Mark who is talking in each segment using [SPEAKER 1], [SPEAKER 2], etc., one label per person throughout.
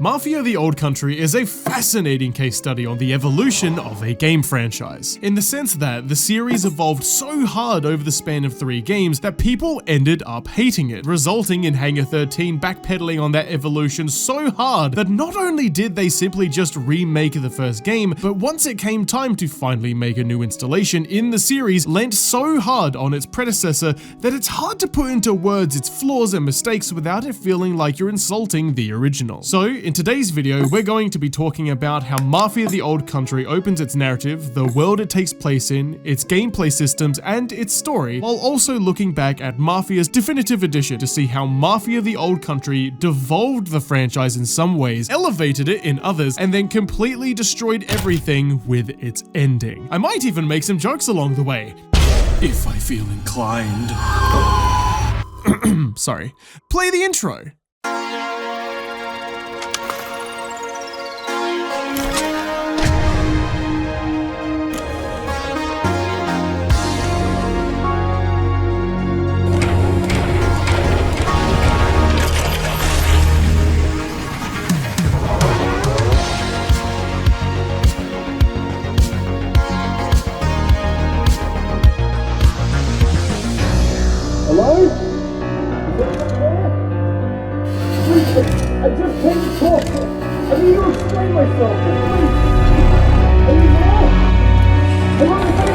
[SPEAKER 1] Mafia: The Old Country is a fascinating case study on the evolution of a game franchise, in the sense that the series evolved so hard over the span of 3 games that people ended up hating it, resulting in Hangar 13 backpedaling on that evolution so hard that not only did they simply just remake the first game, but once it came time to finally make a new installation in the series, leant so hard on its predecessor that it's hard to put into words its flaws and mistakes without it feeling like you're insulting the original. So, in today's video, we're going to be talking about how Mafia: The Old Country opens its narrative, the world it takes place in, its gameplay systems, and its story, while also looking back at Mafia's definitive edition to see how Mafia: The Old Country devolved the franchise in some ways, elevated it in others, and then completely destroyed everything with its ending. I might even make some jokes along the way, if I feel inclined. Sorry. Play the intro.
[SPEAKER 2] Hello? I just came to talk. I need to explain myself. Please. Are you there? I want to say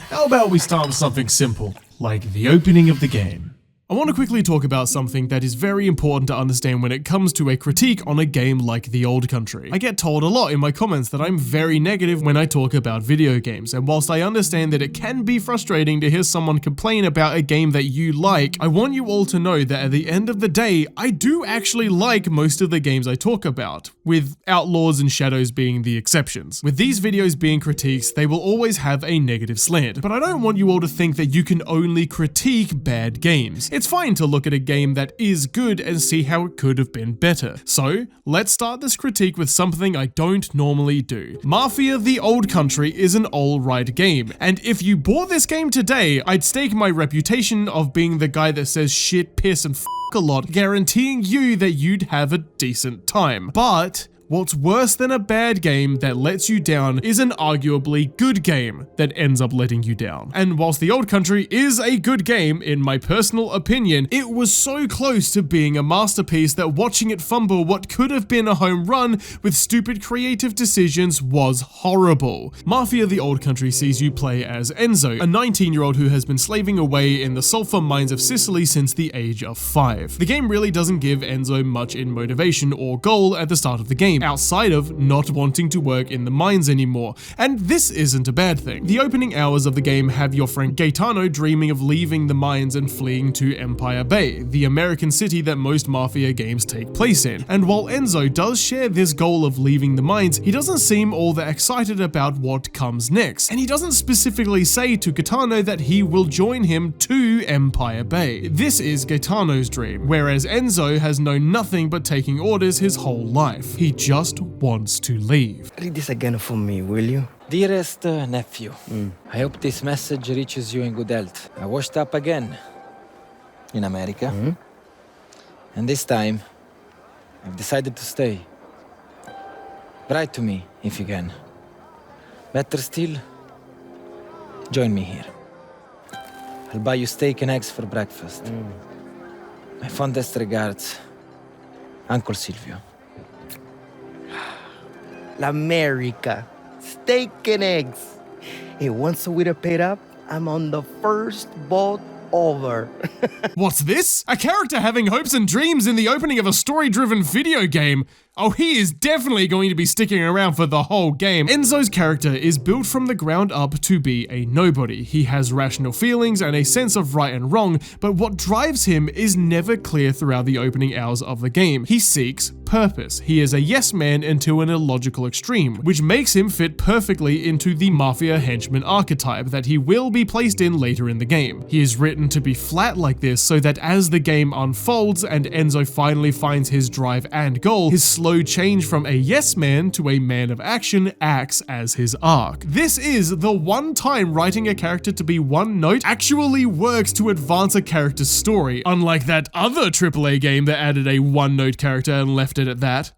[SPEAKER 1] How about we start with something simple, like the opening of the game? I want to quickly talk about something that is very important to understand when it comes to a critique on a game like The Old Country. I get told a lot in my comments that I'm very negative when I talk about video games, and whilst I understand that it can be frustrating to hear someone complain about a game that you like, I want you all to know that at the end of the day, I do actually like most of the games I talk about, with Outlaws and Shadows being the exceptions. With these videos being critiques, they will always have a negative slant, but I don't want you all to think that you can only critique bad games. It's fine to look at a game that is good and see how it could have been better. So, let's start this critique with something I don't normally do. Mafia: The Old Country is an alright game, and if you bought this game today, I'd stake my reputation of being the guy that says shit, piss, and f a lot, guaranteeing you that you'd have a decent time. But what's worse than a bad game that lets you down is an arguably good game that ends up letting you down. And whilst The Old Country is a good game, in my personal opinion, it was so close to being a masterpiece that watching it fumble what could have been a home run with stupid creative decisions was horrible. Mafia: The Old Country sees you play as Enzo, a 19-year-old who has been slaving away in the sulfur mines of Sicily since the age of 5. The game really doesn't give Enzo much in motivation or goal at the start of the game, outside of not wanting to work in the mines anymore, and this isn't a bad thing. The opening hours of the game have your friend Gaetano dreaming of leaving the mines and fleeing to Empire Bay, the American city that most Mafia games take place in, and while Enzo does share this goal of leaving the mines, he doesn't seem all that excited about what comes next, and he doesn't specifically say to Gaetano that he will join him to Empire Bay. This is Gaetano's dream, whereas Enzo has known nothing but taking orders his whole life. He just wants to leave.
[SPEAKER 3] Read this again for me, will you?
[SPEAKER 4] Dearest nephew, I hope this message reaches you in good health. I washed up again in America, and this time I've decided to stay. Write to me if you can. Better still, join me here. I'll buy you steak and eggs for breakfast. My fondest regards, Uncle Silvio.
[SPEAKER 3] America. Steak and eggs. Hey, once we're paid up, I'm on the first boat over.
[SPEAKER 1] What's this? A character having hopes and dreams in the opening of a story-driven video game? Oh, he is definitely going to be sticking around for the whole game. Enzo's character is built from the ground up to be a nobody. He has rational feelings and a sense of right and wrong, but what drives him is never clear throughout the opening hours of the game. He seeks purpose. He is a yes man until an illogical extreme, which makes him fit perfectly into the Mafia henchman archetype that he will be placed in later in the game. He is written to be flat like this so that as the game unfolds and Enzo finally finds his drive and goal, his slow change from a yes man to a man of action acts as his arc. This is the one time writing a character to be one note actually works to advance a character's story, unlike that other AAA game that added a one note character and left it at that.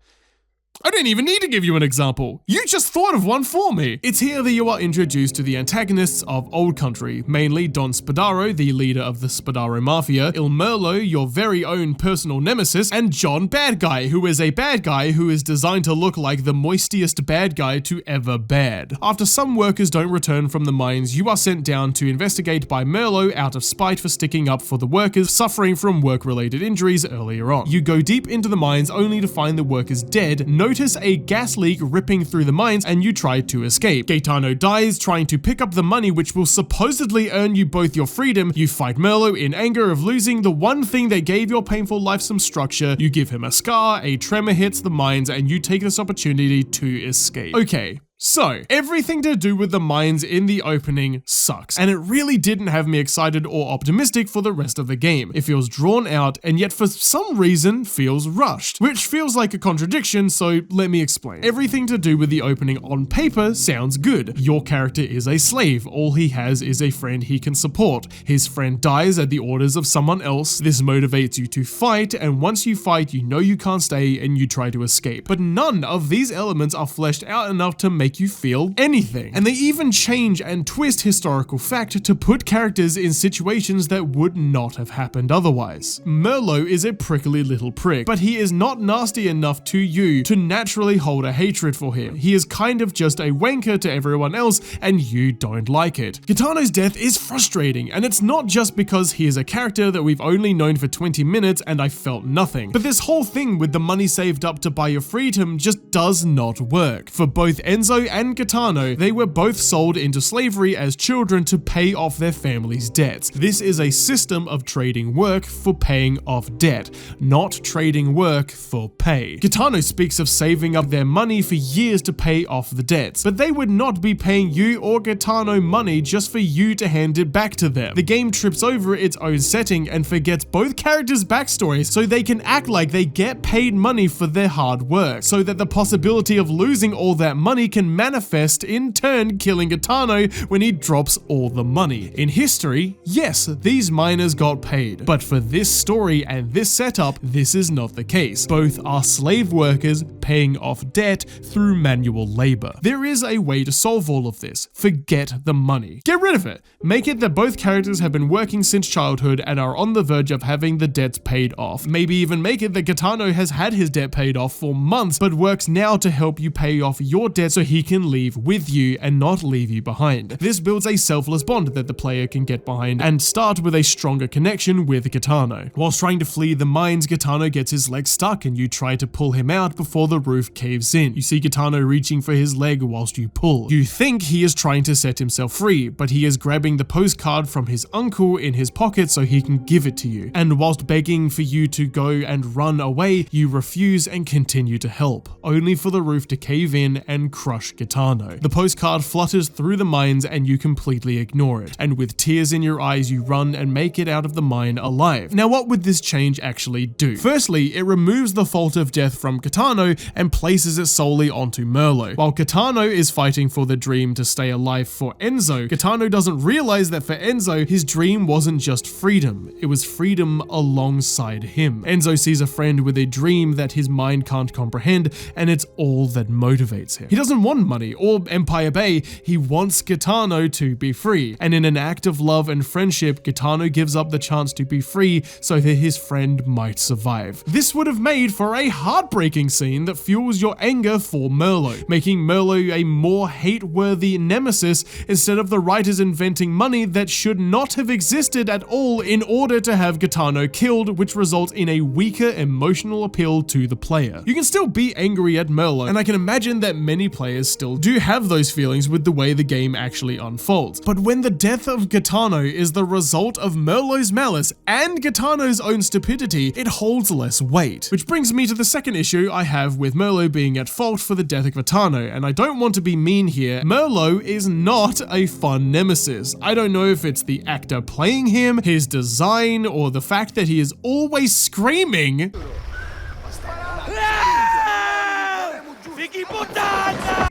[SPEAKER 1] I don't even need to give you an example. You just thought of one for me. It's here that you are introduced to the antagonists of Old Country, mainly Don Spadaro, the leader of the Spadaro Mafia, Il Merlo, your very own personal nemesis, and John Bad Guy, who is a bad guy who is designed to look like the moistiest bad guy to ever bad. After some workers don't return from the mines, you are sent down to investigate by Merlo out of spite for sticking up for the workers suffering from work-related injuries earlier on. You go deep into the mines only to find the workers dead, notice a gas leak ripping through the mines, and you try to escape. Gaetano dies trying to pick up the money which will supposedly earn you both your freedom. You fight Merlo in anger of losing the one thing that gave your painful life some structure. You give him a scar, a tremor hits the mines, and you take this opportunity to escape. Okay. So, everything to do with the mines in the opening sucks, and it really didn't have me excited or optimistic for the rest of the game. It feels drawn out, and yet for some reason feels rushed, which feels like a contradiction, so let me explain. Everything to do with the opening on paper sounds good. Your character is a slave, all he has is a friend he can support. His friend dies at the orders of someone else, this motivates you to fight, and once you fight, you know you can't stay and you try to escape. But none of these elements are fleshed out enough to make you feel anything. And they even change and twist historical fact to put characters in situations that would not have happened otherwise. Merlo is a prickly little prick, but he is not nasty enough to you to naturally hold a hatred for him. He is kind of just a wanker to everyone else, and you don't like it. Gaetano's death is frustrating, and it's not just because he is a character that we've only known for 20 minutes and I felt nothing, but this whole thing with the money saved up to buy your freedom just does not work. For both Enzo and Gaetano, they were both sold into slavery as children to pay off their family's debts. This is a system of trading work for paying off debt, not trading work for pay. Gaetano speaks of saving up their money for years to pay off the debts, but they would not be paying you or Gaetano money just for you to hand it back to them. The game trips over its own setting and forgets both characters' backstories so they can act like they get paid money for their hard work, so that the possibility of losing all that money can manifest, in turn killing Gaetano when he drops all the money. In history, yes, these miners got paid, but for this story and this setup, this is not the case. Both are slave workers paying off debt through manual labor. There is a way to solve all of this. Forget the money. Get rid of it. Make it that both characters have been working since childhood and are on the verge of having the debts paid off. Maybe even make it that Gaetano has had his debt paid off for months, but works now to help you pay off your debt so he can leave with you and not leave you behind. This builds a selfless bond that the player can get behind and start with a stronger connection with Gaetano. Whilst trying to flee the mines, Gaetano gets his leg stuck and you try to pull him out before the roof caves in. You see Gaetano reaching for his leg whilst you pull. You think he is trying to set himself free, but he is grabbing the postcard from his uncle in his pocket so he can give it to you. And whilst begging for you to go and run away, you refuse and continue to help, only for the roof to cave in and crush Gaetano. The postcard flutters through the mines and you completely ignore it, and with tears in your eyes you run and make it out of the mine alive. Now what would this change actually do? Firstly, it removes the fault of death from Gaetano and places it solely onto Merlo. While Gaetano is fighting for the dream to stay alive for Enzo, Gaetano doesn't realize that for Enzo, his dream wasn't just freedom, it was freedom alongside him. Enzo sees a friend with a dream that his mind can't comprehend, and it's all that motivates him. He doesn't want money or Empire Bay, he wants Gaetano to be free. And in an act of love and friendship, Gaetano gives up the chance to be free so that his friend might survive. This would have made for a heartbreaking scene that fuels your anger for Merlo, making Merlo a more hate-worthy nemesis instead of the writers inventing money that should not have existed at all in order to have Gaetano killed, which results in a weaker emotional appeal to the player. You can still be angry at Merlo, and I can imagine that many players still do have those feelings with the way the game actually unfolds. But when the death of Gaetano is the result of Merlo's malice and Gaetano's own stupidity, it holds less weight. Which brings me to the second issue I have with Merlo being at fault for the death of Gaetano, and I don't want to be mean here. Merlo is not a fun nemesis. I don't know if it's the actor playing him, his design, or the fact that he is always screaming.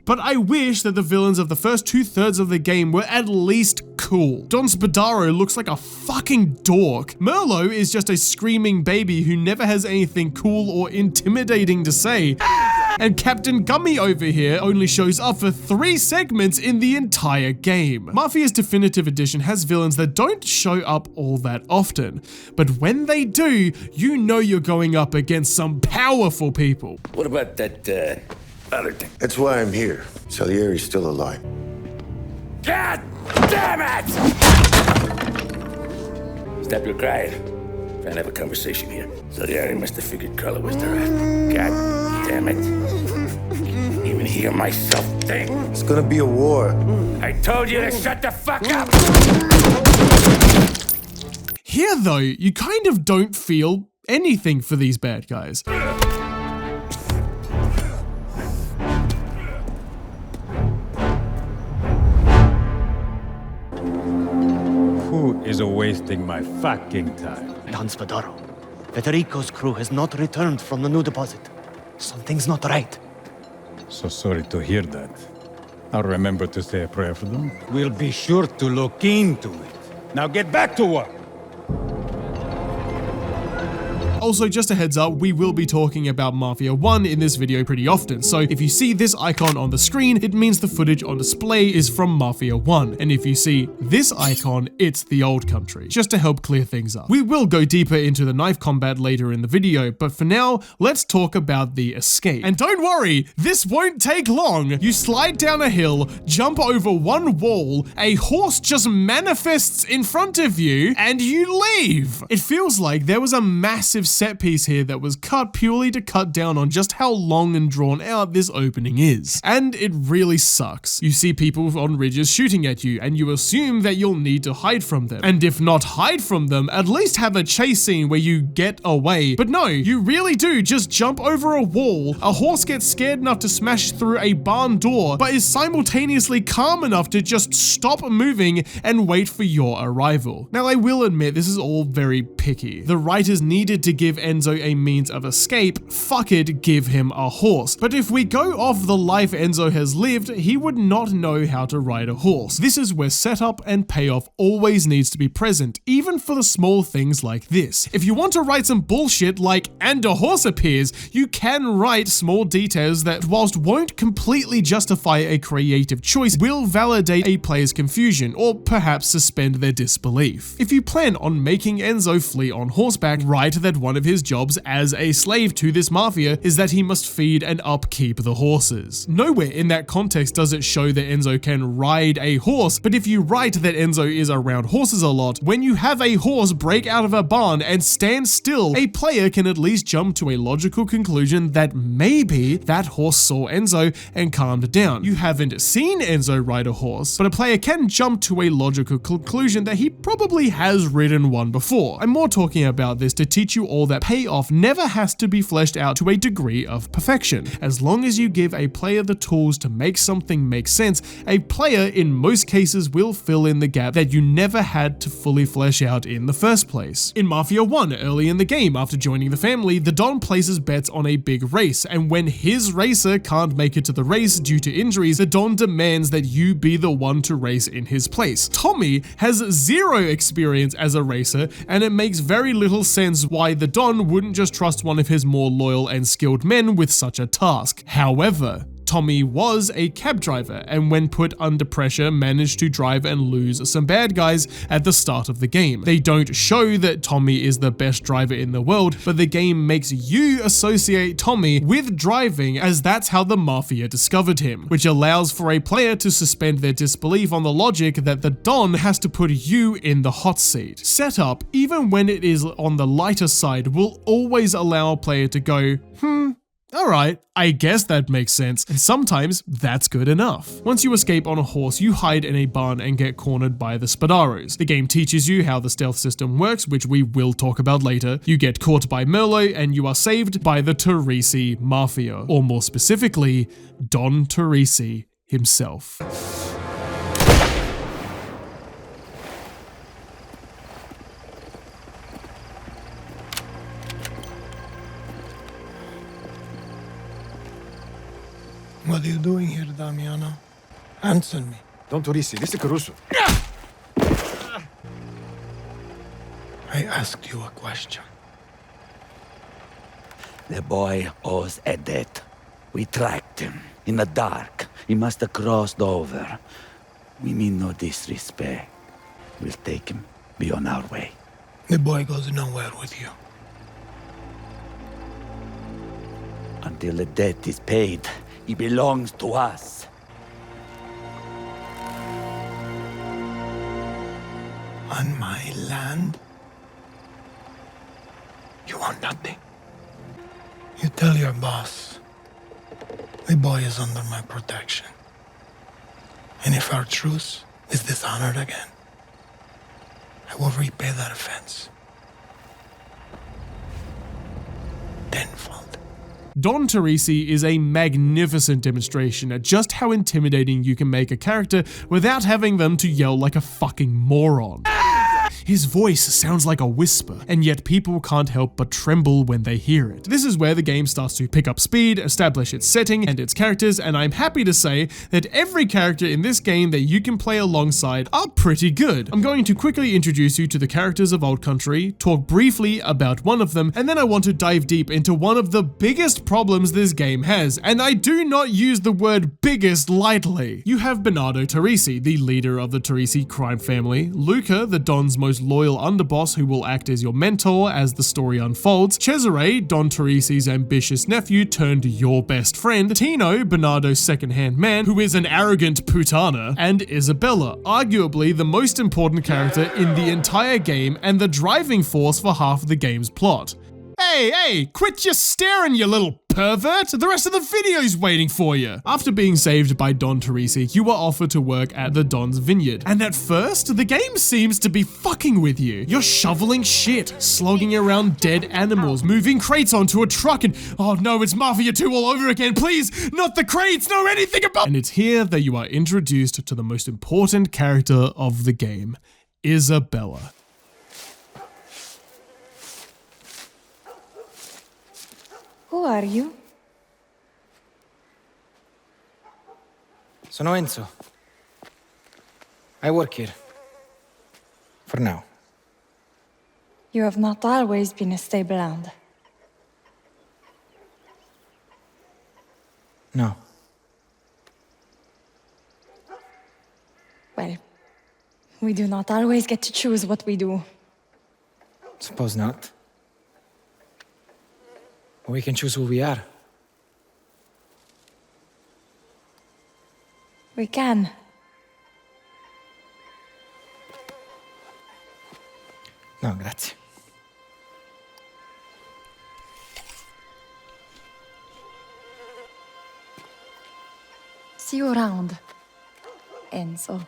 [SPEAKER 1] But I wish that the villains of the first 2/3 of the game were at least cool. Don Spadaro looks like a fucking dork. Merlo is just a screaming baby who never has anything cool or intimidating to say. And Captain Gummy over here only shows up for 3 segments in the entire game. Mafia's Definitive Edition has villains that don't show up all that often, but when they do, you know you're going up against some powerful people.
[SPEAKER 5] What about that, other thing?
[SPEAKER 6] That's why I'm here. Salieri's still alive.
[SPEAKER 5] God damn it! Stop your crying. Trying to have a conversation here. Salieri must have figured Carla was the rat. God damn it. Can't even hear myself think.
[SPEAKER 6] It's gonna be a war.
[SPEAKER 5] I told you to shut the fuck up!
[SPEAKER 1] Here though, you kind of don't feel anything for these bad guys.
[SPEAKER 7] Who is wasting my fucking time?
[SPEAKER 8] Don Spadaro. Federico's crew has not returned from the new deposit. Something's not right.
[SPEAKER 7] So sorry to hear that. I'll remember to say a prayer for them. We'll be sure to look into it. Now get back to work!
[SPEAKER 1] Also, just a heads up, we will be talking about Mafia 1 in this video pretty often, so if you see this icon on the screen, it means the footage on display is from Mafia 1, and if you see this icon, it's the old country, just to help clear things up. We will go deeper into the knife combat later in the video, but for now, let's talk about the escape. And don't worry, this won't take long. You slide down a hill, jump over one wall, a horse just manifests in front of you, and you leave. It feels like there was a massive set piece here that was cut purely to cut down on just how long and drawn out this opening is. And it really sucks. You see people on ridges shooting at you, and you assume that you'll need to hide from them. And if not hide from them, at least have a chase scene where you get away. But no, you really do just jump over a wall, a horse gets scared enough to smash through a barn door, but is simultaneously calm enough to just stop moving and wait for your arrival. Now I will admit this is all very picky. The writers needed to give Enzo a means of escape. Fuck it, give him a horse. But if we go off the life Enzo has lived, he would not know how to ride a horse. This is where setup and payoff always needs to be present, even for the small things like this. If you want to write some bullshit like "and a horse appears," you can write small details that, whilst won't completely justify a creative choice, will validate a player's confusion or perhaps suspend their disbelief. If you plan on making Enzo flee on horseback, write that one of his jobs as a slave to this mafia is that he must feed and upkeep the horses. Nowhere in that context does it show that Enzo can ride a horse, but if you write that Enzo is around horses a lot, when you have a horse break out of a barn and stand still, a player can at least jump to a logical conclusion that maybe that horse saw Enzo and calmed down. You haven't seen Enzo ride a horse, but a player can jump to a logical conclusion that he probably has ridden one before. I'm more talking about this to teach you all that payoff never has to be fleshed out to a degree of perfection. As long as you give a player the tools to make something make sense, a player in most cases will fill in the gap that you never had to fully flesh out in the first place. In Mafia 1, early in the game, after joining the family, the Don places bets on a big race, and when his racer can't make it to the race due to injuries, the Don demands that you be the one to race in his place. Tommy has zero experience as a racer, and it makes very little sense why the Don wouldn't just trust one of his more loyal and skilled men with such a task. However, Tommy was a cab driver, and when put under pressure managed to drive and lose some bad guys at the start of the game. They don't show that Tommy is the best driver in the world, but the game makes you associate Tommy with driving, as that's how the Mafia discovered him, which allows for a player to suspend their disbelief on the logic that the Don has to put you in the hot seat. Setup, even when it is on the lighter side, will always allow a player to go, alright, I guess that makes sense, and sometimes that's good enough. Once you escape on a horse, you hide in a barn and get cornered by the Spadaros. The game teaches you how the stealth system works, which we will talk about later. You get caught by Merlo, and you are saved by the Teresi Mafia, or more specifically, Don Teresi himself.
[SPEAKER 2] What are you doing here, Damiano? Answer me.
[SPEAKER 9] Don Torisi, this is Caruso.
[SPEAKER 2] I asked you a question.
[SPEAKER 5] The boy owes a debt. We tracked him. In the dark. He must have crossed over. We mean no disrespect. We'll take him. Be on our way.
[SPEAKER 2] The boy goes nowhere with you.
[SPEAKER 5] Until the debt is paid, he belongs to us.
[SPEAKER 2] On my land? You want nothing. You tell your boss, the boy is under my protection. And if our truce is dishonored again, I will repay that offense. Tenfold.
[SPEAKER 1] Don Torisi is a magnificent demonstration at just how intimidating you can make a character without having them to yell like a fucking moron. His voice sounds like a whisper, and yet people can't help but tremble when they hear it. This is where the game starts to pick up speed, establish its setting and its characters, and I'm happy to say that every character in this game that you can play alongside are pretty good. I'm going to quickly introduce you to the characters of Old Country, talk briefly about one of them, and then I want to dive deep into one of the biggest problems this game has, and I do not use the word biggest lightly. You have Bernardo Torisi, the leader of the Torisi crime family, Luca, the Don's most loyal underboss who will act as your mentor as the story unfolds, Cesare, Don Torisi's ambitious nephew turned your best friend, Tino, Bernardo's second-hand man who is an arrogant putana, and Isabella, arguably the most important character in the entire game and the driving force for half of the game's plot. Hey, quit your staring, you little pervert! The rest of the video's waiting for you! After being saved by Don Torisi, you are offered to work at the Don's vineyard. And at first, the game seems to be fucking with you. You're shoveling shit, slogging around dead animals, moving crates onto a truck, and oh no, it's Mafia 2 all over again, please! Not the crates, no anything about— And it's here that you are introduced to the most important character of the game, Isabella.
[SPEAKER 10] Who are you?
[SPEAKER 4] Sono Enzo. I work here. For now.
[SPEAKER 10] You have not always been a stable hand.
[SPEAKER 4] No.
[SPEAKER 10] Well, we do not always get to choose what we do.
[SPEAKER 4] Suppose not. We can choose who we are.
[SPEAKER 10] We can.
[SPEAKER 4] No, grazie.
[SPEAKER 10] See you around, Enzo.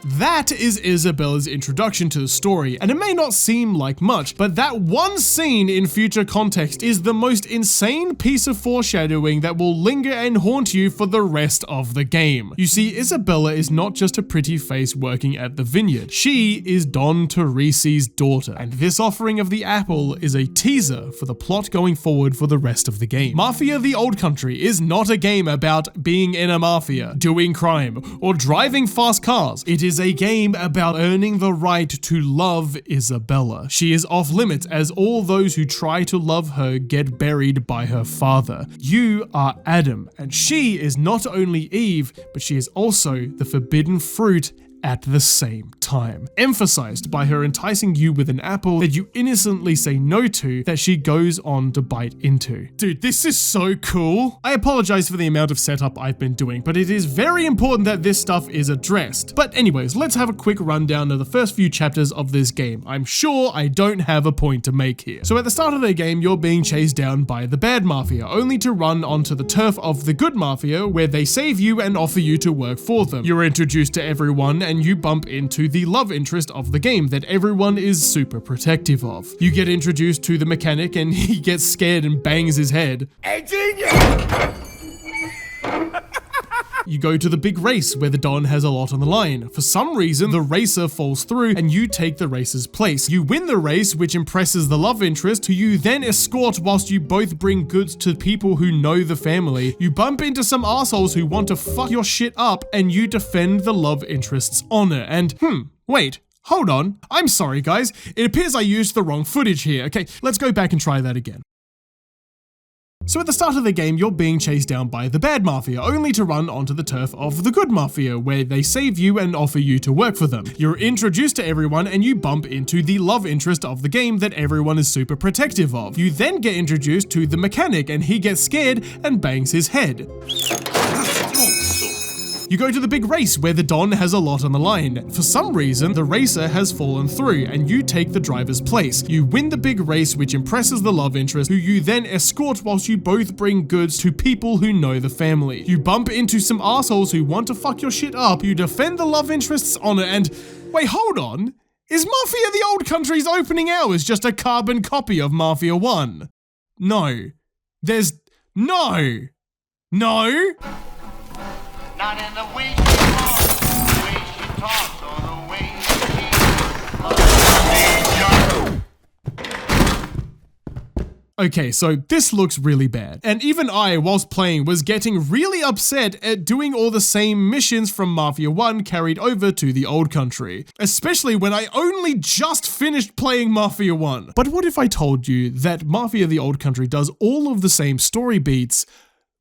[SPEAKER 1] That is Isabella's introduction to the story, and it may not seem like much, but that one scene in future context is the most insane piece of foreshadowing that will linger and haunt you for the rest of the game. You see, Isabella is not just a pretty face working at the vineyard. She is Don Torisi's daughter, and this offering of the apple is a teaser for the plot going forward for the rest of the game. Mafia the Old Country is not a game about being in a mafia, doing crime, or driving fast cars. It is a game about earning the right to love Isabella. She is off limits as all those who try to love her get buried by her father. You are Adam, and she is not only Eve, but she is also the forbidden fruit at the same time. Emphasized by her enticing you with an apple that you innocently say no to that she goes on to bite into. Dude, this is so cool. I apologize for the amount of setup I've been doing, but it is very important that this stuff is addressed. But anyways, let's have a quick rundown of the first few chapters of this game. I'm sure I don't have a point to make here. So at the start of the game, you're being chased down by the bad mafia, only to run onto the turf of the good mafia, where they save you and offer you to work for them. You're introduced to everyone, and you bump into the love interest of the game that everyone is super protective of. You get introduced to the mechanic, and he gets scared and bangs his head.
[SPEAKER 5] Hey, genius!
[SPEAKER 1] You go to the big race where the Don has a lot on the line. For some reason, the racer falls through and you take the racer's place. You win the race, which impresses the love interest, who you then escort whilst you both bring goods to people who know the family. You bump into some assholes who want to fuck your shit up and you defend the love interest's honor. And wait. Hold on. I'm sorry, guys. It appears I used the wrong footage here. Okay, let's go back and try that again. So at the start of the game, you're being chased down by the bad Mafia, only to run onto the turf of the good Mafia, where they save you and offer you to work for them. You're introduced to everyone and you bump into the love interest of the game that everyone is super protective of. You then get introduced to the mechanic and he gets scared and bangs his head. You go to the big race where the Don has a lot on the line. For some reason, the racer has fallen through and you take the driver's place. You win the big race, which impresses the love interest, who you then escort whilst you both bring goods to people who know the family. You bump into some assholes who want to fuck your shit up. You defend the love interest's honor and... Wait, hold on. Is Mafia the Old Country's opening hours just a carbon copy of Mafia 1? No. There's... No! No!
[SPEAKER 9] Not in the way she walks, the way she talks, or the way she
[SPEAKER 1] Okay, so this looks really bad. And even I, whilst playing, was getting really upset at doing all the same missions from Mafia 1 carried over to the Old Country. Especially when I only just finished playing Mafia 1. But what if I told you that Mafia the Old Country does all of the same story beats,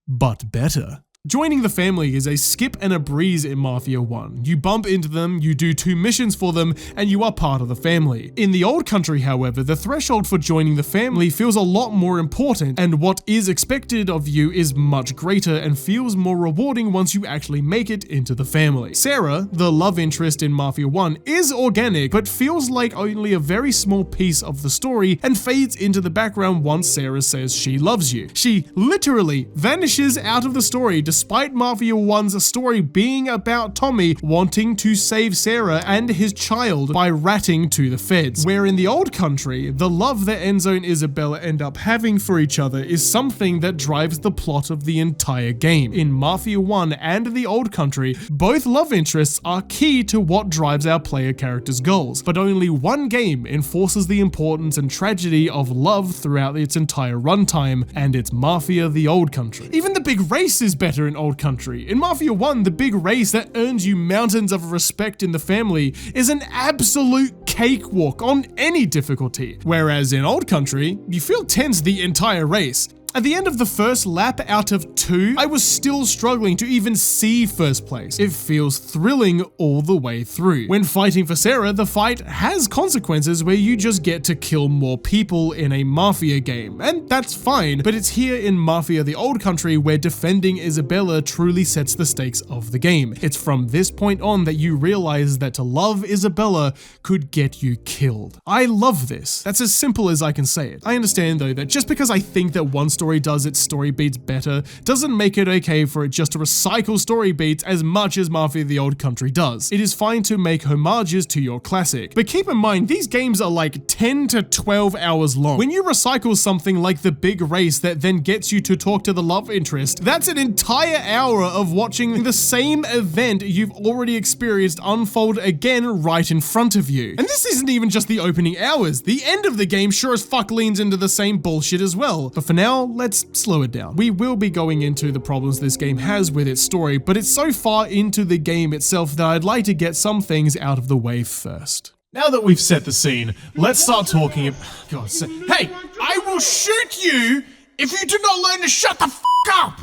[SPEAKER 1] but better? Joining the family is a skip and a breeze in Mafia 1. You bump into them, you do 2 missions for them, and you are part of the family. In the Old Country, however, the threshold for joining the family feels a lot more important, and what is expected of you is much greater and feels more rewarding once you actually make it into the family. Sarah, the love interest in Mafia 1, is organic, but feels like only a very small piece of the story and fades into the background once Sarah says she loves you. She literally vanishes out of the story despite Mafia 1's story being about Tommy wanting to save Sarah and his child by ratting to the feds. Where in the Old Country, the love that Enzo and Isabella end up having for each other is something that drives the plot of the entire game. In Mafia 1 and the Old Country, both love interests are key to what drives our player character's goals, but only one game enforces the importance and tragedy of love throughout its entire runtime, and it's Mafia the Old Country. Even the big race is better in Old Country. In Mafia 1, the big race that earns you mountains of respect in the family is an absolute cakewalk on any difficulty, whereas in Old Country, you feel tense the entire race. At the end of the first lap out of 2, I was still struggling to even see first place. It feels thrilling all the way through. When fighting for Sarah, the fight has consequences where you just get to kill more people in a Mafia game, and that's fine, but it's here in Mafia the Old Country where defending Isabella truly sets the stakes of the game. It's from this point on that you realize that to love Isabella could get you killed. I love this. That's as simple as I can say it. I understand though that just because I think that one story does its story beats better doesn't make it okay for it just to recycle story beats as much as Mafia the Old Country does. It is fine to make homages to your classic, but keep in mind these games are like 10 to 12 hours long. When you recycle something like the big race that then gets you to talk to the love interest, that's an entire hour of watching the same event you've already experienced unfold again right in front of you. And this isn't even just the opening hours. The end of the game sure as fuck leans into the same bullshit as well. But for now, let's slow it down. We will be going into the problems this game has with its story, but it's so far into the game itself that I'd like to get some things out of the way first. Now that we've set the scene, let's start talking about... God, hey, I will shoot you if you do not learn to shut the f*** up!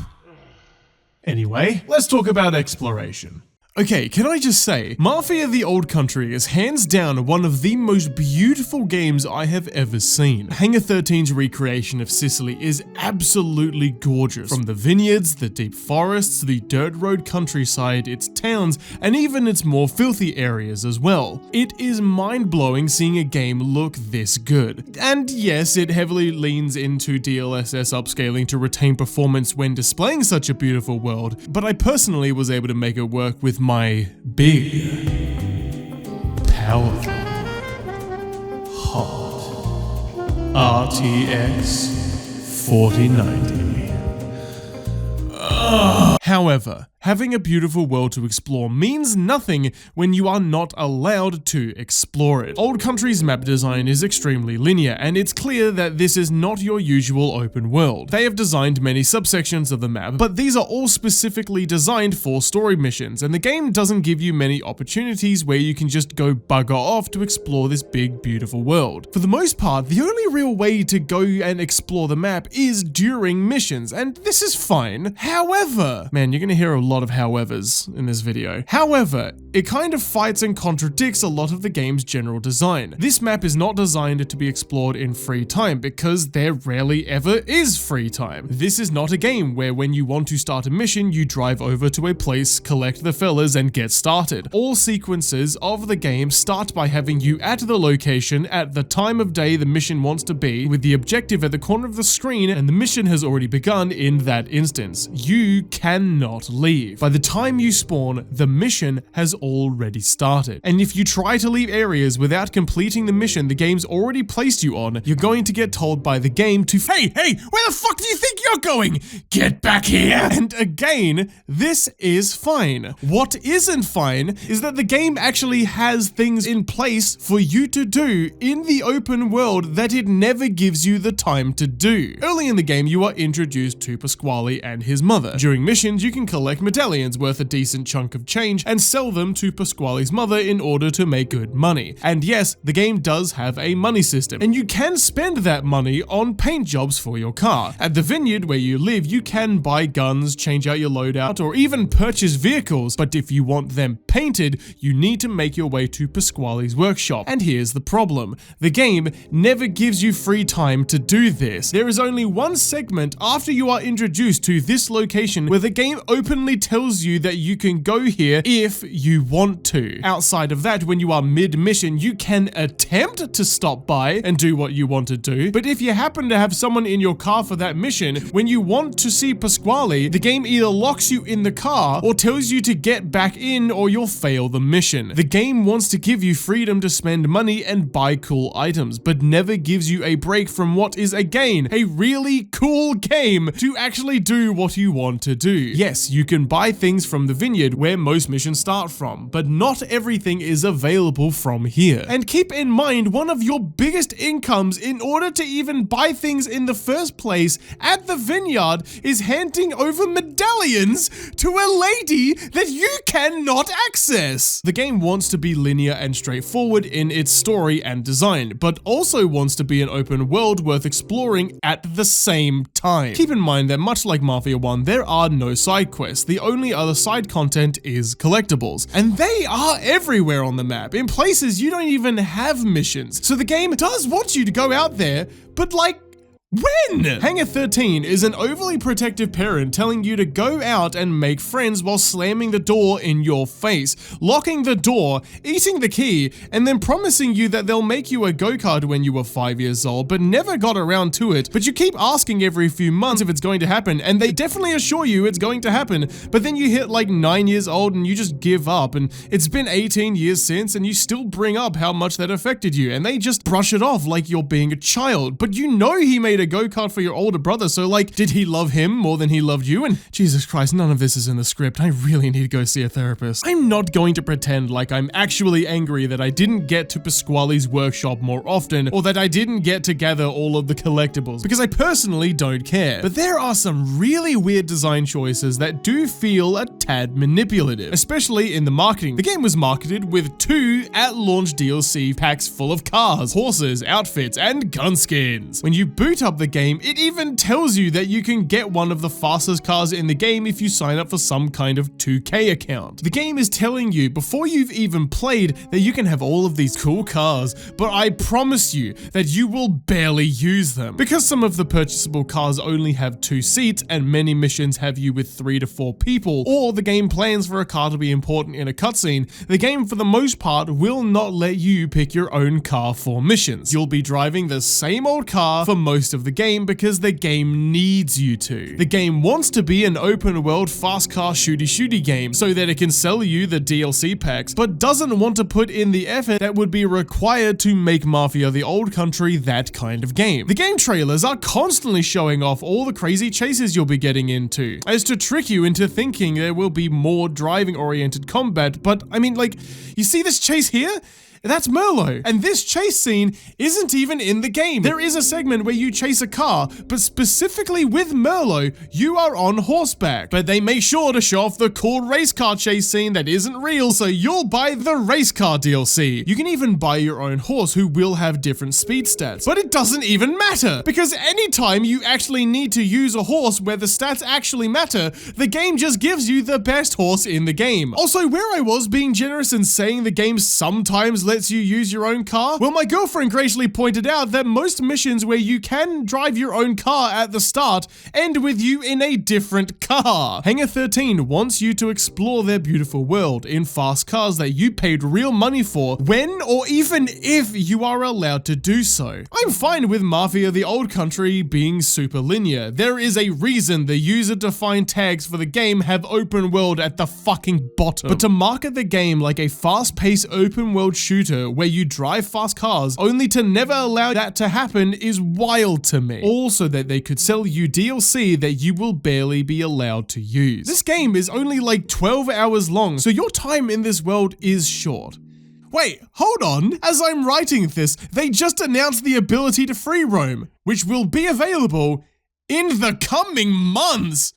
[SPEAKER 1] Anyway, let's talk about exploration. Okay, can I just say, Mafia the Old Country is hands down one of the most beautiful games I have ever seen. Hangar 13's recreation of Sicily is absolutely gorgeous. From the vineyards, the deep forests, the dirt road countryside, its towns, and even its more filthy areas as well. It is mind-blowing seeing a game look this good. And yes, it heavily leans into DLSS upscaling to retain performance when displaying such a beautiful world, but I personally was able to make it work with my big, powerful, hot RTX 4090. However, having a beautiful world to explore means nothing when you are not allowed to explore it. Old Country's map design is extremely linear, and it's clear that this is not your usual open world. They have designed many subsections of the map, but these are all specifically designed for story missions, and the game doesn't give you many opportunities where you can just go bugger off to explore this big, beautiful world. For the most part, the only real way to go and explore the map is during missions, and this is fine. However, man, you're gonna hear a lot of howevers in this video. However, it kind of fights and contradicts a lot of the game's general design. This map is not designed to be explored in free time because there rarely ever is free time. This is not a game where when you want to start a mission, you drive over to a place, collect the fellas, and get started. All sequences of the game start by having you at the location at the time of day the mission wants to be, with the objective at the corner of the screen, and the mission has already begun in that instance. You cannot leave. By the time you spawn, the mission has already started. And if you try to leave areas without completing the mission the game's already placed you on, you're going to get told by the game to, hey, where the fuck do you think you're going? Get back here! And again, this is fine. What isn't fine is that the game actually has things in place for you to do in the open world that it never gives you the time to do. Early in the game, you are introduced to Pasquale and his mother. During missions, you can collect medallions worth a decent chunk of change and sell them to Pasquale's mother in order to make good money. And yes, the game does have a money system, and you can spend that money on paint jobs for your car. At the vineyard where you live, you can buy guns, change out your loadout, or even purchase vehicles, but if you want them painted, you need to make your way to Pasquale's workshop. And here's the problem. The game never gives you free time to do this. There is only one segment after you are introduced to this location where the game openly tells you that you can go here if you want to. Outside of that, when you are mid-mission, you can attempt to stop by and do what you want to do, but if you happen to have someone in your car for that mission, when you want to see Pasquale, the game either locks you in the car or tells you to get back in or you'll fail the mission. The game wants to give you freedom to spend money and buy cool items, but never gives you a break from what is, again, a really cool game to actually do what you want to do. Yes, you can buy things from the vineyard where most missions start from, but not everything is available from here. And keep in mind, one of your biggest incomes in order to even buy things in the first place at the vineyard is handing over medallions to a lady that you cannot access. The game wants to be linear and straightforward in its story and design, but also wants to be an open world worth exploring at the same time. Keep in mind that much like Mafia 1, there are no side quests. The only other side content is collectibles, and they are everywhere on the map, in places you don't even have missions. So the game does want you to go out there, but like, when? Hangar 13 is an overly protective parent telling you to go out and make friends while slamming the door in your face, locking the door, eating the key, and then promising you that they'll make you a go-kart when you were 5 years old, but never got around to it. But you keep asking every few months if it's going to happen, and they definitely assure you it's going to happen, but then you hit like 9 years old and you just give up, and it's been 18 years since, and you still bring up how much that affected you, and they just brush it off like you're being a child. But you know he made a go-kart for your older brother, so like, did he love him more than he loved you? And Jesus Christ, none of this is in the script. I really need to go see a therapist. I'm not going to pretend like I'm actually angry that I didn't get to Pasquale's workshop more often, or that I didn't get to gather all of the collectibles, because I personally don't care. But there are some really weird design choices that do feel a tad manipulative, especially in the marketing. The game was marketed with 2 at-launch DLC packs full of cars, horses, outfits, and gun skins. When you boot up the game, it even tells you that you can get one of the fastest cars in the game if you sign up for some kind of 2K account. The game is telling you before you've even played that you can have all of these cool cars, but I promise you that you will barely use them. Because some of the purchasable cars only have 2 seats and many missions have you with 3 to 4 people, or the game plans for a car to be important in a cutscene, the game for the most part will not let you pick your own car for missions. You'll be driving the same old car for most of of the game because the game needs you to. The game wants to be an open world fast car shooty game so that it can sell you the DLC packs, but doesn't want to put in the effort that would be required to make Mafia the Old Country that kind of game. The game trailers are constantly showing off all the crazy chases you'll be getting into, as to trick you into thinking there will be more driving oriented combat, but I mean, like, you see this chase here? That's Merlot. And this chase scene isn't even in the game. There is a segment where you chase a car, but specifically with Merlot, you are on horseback. But they make sure to show off the cool race car chase scene that isn't real, so you'll buy the race car DLC. You can even buy your own horse who will have different speed stats. But it doesn't even matter, because anytime you actually need to use a horse where the stats actually matter, the game just gives you the best horse in the game. Also, where I was being generous and saying the game sometimes lets you use your own car? Well, my girlfriend graciously pointed out that most missions where you can drive your own car at the start end with you in a different car. Hangar 13 wants you to explore their beautiful world in fast cars that you paid real money for when or even if you are allowed to do so. I'm fine with Mafia the Old Country being super linear. There is a reason the user-defined tags for the game have open world at the fucking bottom. But to market the game like a fast-paced open world shooter where you drive fast cars only to never allow that to happen is wild to me. Also that they could sell you DLC that you will barely be allowed to use. This game is only like 12 hours long, so your time in this world is short. Wait, hold on. As I'm writing this, they just announced the ability to free roam, which will be available in the coming months.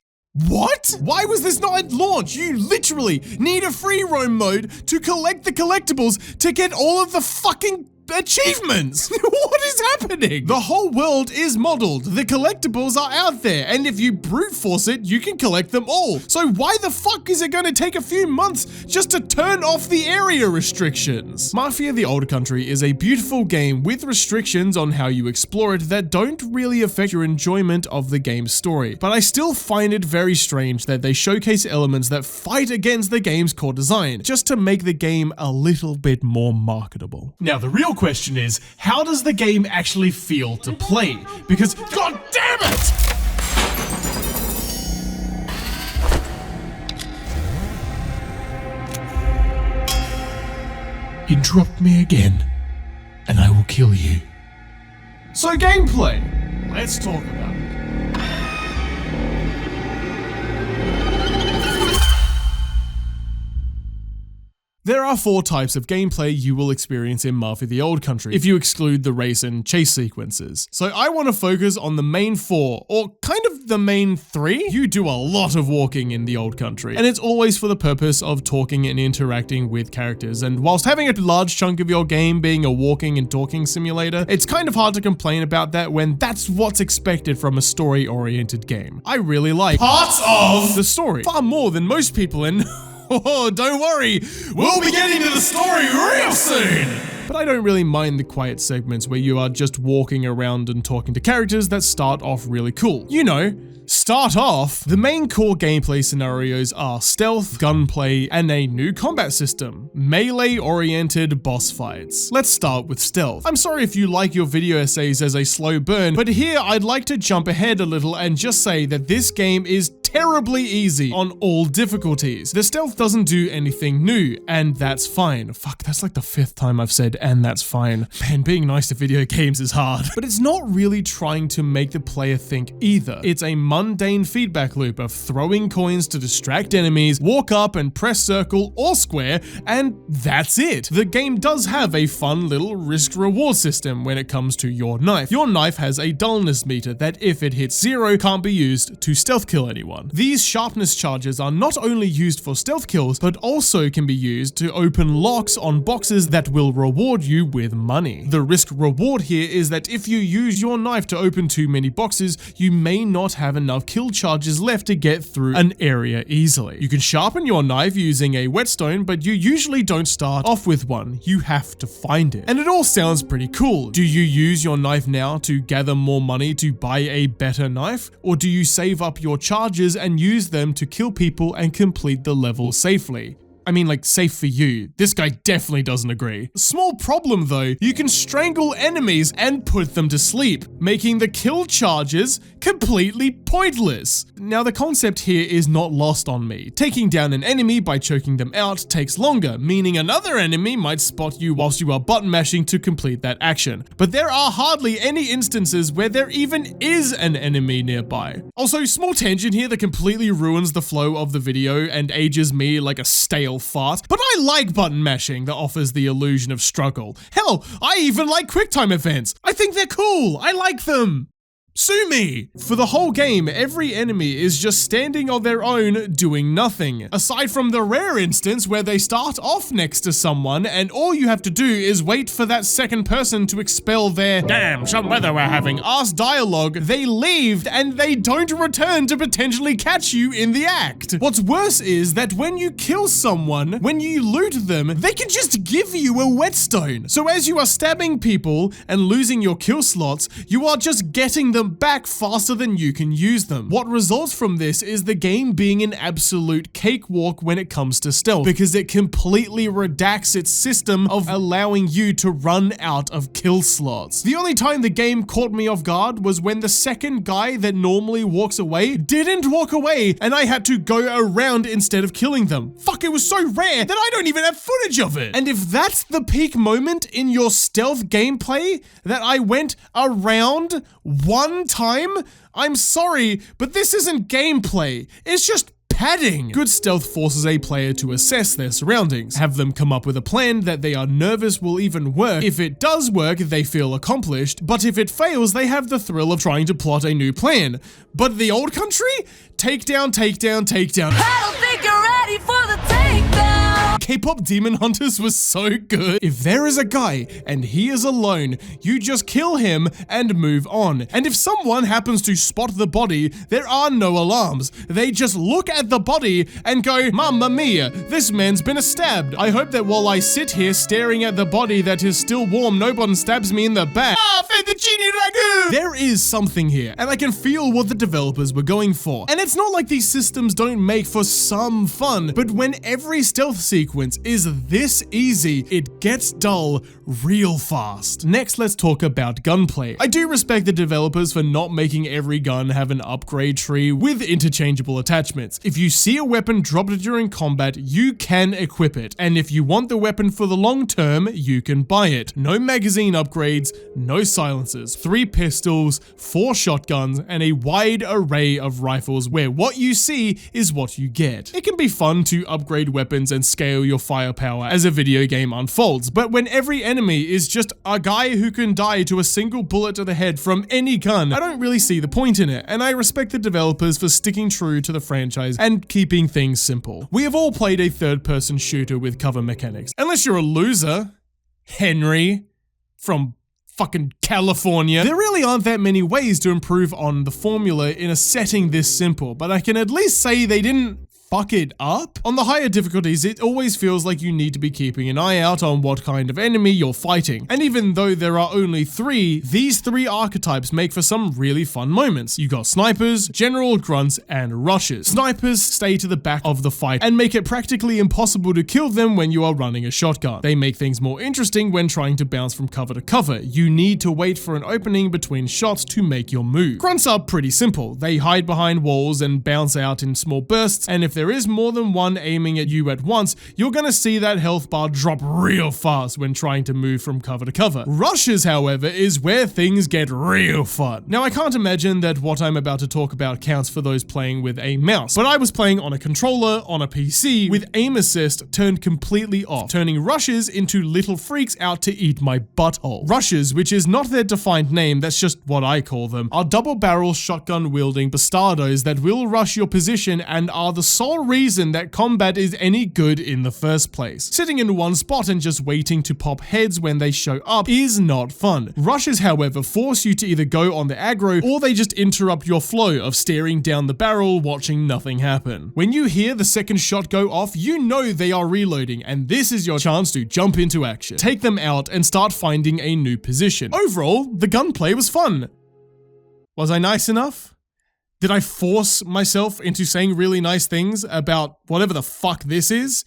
[SPEAKER 1] What? Why was this not at launch? You literally need a free roam mode to collect the collectibles to get all of the fucking achievements. What is happening? The whole world is modeled. The collectibles are out there, and if you brute force it, you can collect them all. So why the fuck is it going to take a few months just to turn off the area restrictions? Mafia the Old Country is a beautiful game with restrictions on how you explore it that don't really affect your enjoyment of the game's story, but I still find it very strange that they showcase elements that fight against the game's core design, just to make the game a little bit more marketable. Now the real question is, how does the game actually feel to play? Because, god damn it! Interrupt me again, and I will kill you. So gameplay, let's talk about it. There are 4 types of gameplay you will experience in Mafia the Old Country, if you exclude the race and chase sequences. So I want to focus on the main 4, or kind of the main 3. You do a lot of walking in the Old Country, and it's always for the purpose of talking and interacting with characters. And whilst having a large chunk of your game being a walking and talking simulator, it's kind of hard to complain about that when that's what's expected from a story-oriented game. I really like parts of the story far more than most people, and oh, don't worry, we'll be getting to the story real soon! But I don't really mind the quiet segments where you are just walking around and talking to characters that start off really cool. You know, start off. The main core gameplay scenarios are stealth, gunplay, and a new combat system, melee-oriented boss fights. Let's start with stealth. I'm sorry if you like your video essays as a slow burn, but here I'd like to jump ahead a little and just say that this game is terribly easy on all difficulties. The stealth doesn't do anything new, and that's fine. Fuck, that's like the 5th time I've said, and that's fine. Man, being nice to video games is hard. But it's not really trying to make the player think either. It's a mundane feedback loop of throwing coins to distract enemies, walk up and press circle or square, and that's it. The game does have a fun little risk-reward system when it comes to your knife. Your knife has a dullness meter that if it hits 0, can't be used to stealth kill anyone. These sharpness charges are not only used for stealth kills, but also can be used to open locks on boxes that will reward you with money. The risk reward here is that if you use your knife to open too many boxes, you may not have enough kill charges left to get through an area easily. You can sharpen your knife using a whetstone, but you usually don't start off with one. You have to find it. And it all sounds pretty cool. Do you use your knife now to gather more money to buy a better knife? Or do you save up your charges and use them to kill people and complete the level safely? I mean, like, safe for you. This guy definitely doesn't agree. Small problem though, you can strangle enemies and put them to sleep, making the kill charges completely pointless. Now, the concept here is not lost on me. Taking down an enemy by choking them out takes longer, meaning another enemy might spot you whilst you are button mashing to complete that action. But there are hardly any instances where there even is an enemy nearby. Also, small tangent here that completely ruins the flow of the video and ages me like a stale fart, but I like button mashing that offers the illusion of struggle. Hell, I even like QuickTime events. I think they're cool. I like them. Sue me! For the whole game, every enemy is just standing on their own, doing nothing. Aside from the rare instance where they start off next to someone and all you have to do is wait for that second person to expel their "damn, some weather we're having" ass dialogue, they leave and they don't return to potentially catch you in the act. What's worse is that when you kill someone, when you loot them, they can just give you a whetstone. So as you are stabbing people and losing your kill slots, you are just getting them back faster than you can use them. What results from this is the game being an absolute cakewalk when it comes to stealth, because it completely redacts its system of allowing you to run out of kill slots. The only time the game caught me off guard was when the second guy that normally walks away didn't walk away and I had to go around instead of killing them. Fuck, it was so rare that I don't even have footage of it. And if that's the peak moment in your stealth gameplay, that I went around one time, I'm sorry, but this isn't gameplay. It's just padding. Good stealth forces a player to assess their surroundings, have them come up with a plan that they are nervous will even work. If it does work, they feel accomplished, but if it fails, they have the thrill of trying to plot a new plan. But the old country? Takedown, takedown, takedown.
[SPEAKER 11] I don't think you're ready for the takedown.
[SPEAKER 1] K-pop Demon Hunters was so good. If there is a guy and he is alone, you just kill him and move on. And if someone happens to spot the body, there are no alarms. They just look at the body and go, "Mamma mia, this man's been stabbed. I hope that while I sit here staring at the body that is still warm, no one stabs me in the back." Ah, fettuccine ragu! There is something here, and I can feel what the developers were going for. And it's not like these systems don't make for some fun, but when every stealth sequence is this easy, it gets dull real fast. Next, let's talk about gunplay. I do respect the developers for not making every gun have an upgrade tree with interchangeable attachments. If you see a weapon dropped during combat, you can equip it. And if you want the weapon for the long term, you can buy it. No magazine upgrades, no silencers, 3 pistols, 4 shotguns, and a wide array of rifles where what you see is what you get. It can be fun to upgrade weapons and scale your firepower as a video game unfolds, but when every enemy is just a guy who can die to a single bullet to the head from any gun, I don't really see the point in it, and I respect the developers for sticking true to the franchise and keeping things simple. We have all played a third-person shooter with cover mechanics. Unless you're a loser, Henry, from fucking California. There really aren't that many ways to improve on the formula in a setting this simple, but I can at least say they didn't fuck it up. On the higher difficulties, it always feels like you need to be keeping an eye out on what kind of enemy you're fighting. And even though there are only 3, these 3 archetypes make for some really fun moments. You got snipers, general, grunts, and rushers. Snipers stay to the back of the fight and make it practically impossible to kill them when you are running a shotgun. They make things more interesting when trying to bounce from cover to cover. You need to wait for an opening between shots to make your move. Grunts are pretty simple. They hide behind walls and bounce out in small bursts, and if there is more than one aiming at you at once, you're gonna see that health bar drop real fast when trying to move from cover to cover. Rushes, however, is where things get real fun. Now, I can't imagine that what I'm about to talk about counts for those playing with a mouse, but I was playing on a controller on a PC with aim assist turned completely off, turning rushes into little freaks out to eat my butthole. Rushes, which is not their defined name, that's just what I call them, are double-barrel shotgun-wielding bastardos that will rush your position and are the sole reason that combat is any good in the first place. Sitting in one spot and just waiting to pop heads when they show up is not fun. Rushes, however, force you to either go on the aggro or they just interrupt your flow of staring down the barrel watching nothing happen. When you hear the second shot go off, you know they are reloading, and this is your chance to jump into action, take them out, and start finding a new position. Overall, the gunplay was fun. Was I nice enough? Did I force myself into saying really nice things about whatever the fuck this is?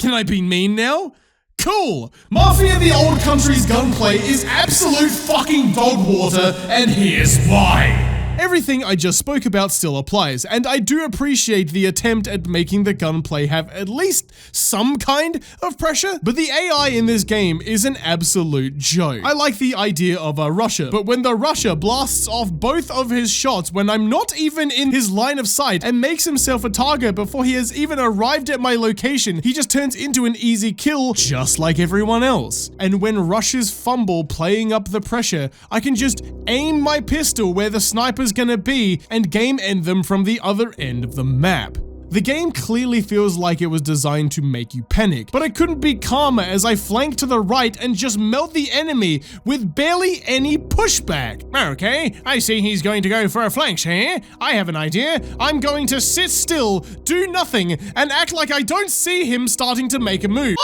[SPEAKER 1] Can I be mean now? Cool! Mafia the Old Country's gunplay is absolute fucking dog water, and here's why. Everything I just spoke about still applies, and I do appreciate the attempt at making the gunplay have at least some kind of pressure, but the AI in this game is an absolute joke. I like the idea of a rusher, but when the rusher blasts off both of his shots when I'm not even in his line of sight and makes himself a target before he has even arrived at my location, he just turns into an easy kill just like everyone else. And when rushers fumble playing up the pressure, I can just aim my pistol where the sniper's gonna be and game end them from the other end of the map. The game clearly feels like it was designed to make you panic, but I couldn't be calmer as I flank to the right and just melt the enemy with barely any pushback. Okay, I see he's going to go for a flank here. I have an idea. I'm going to sit still, do nothing, and act like I don't see him starting to make a move.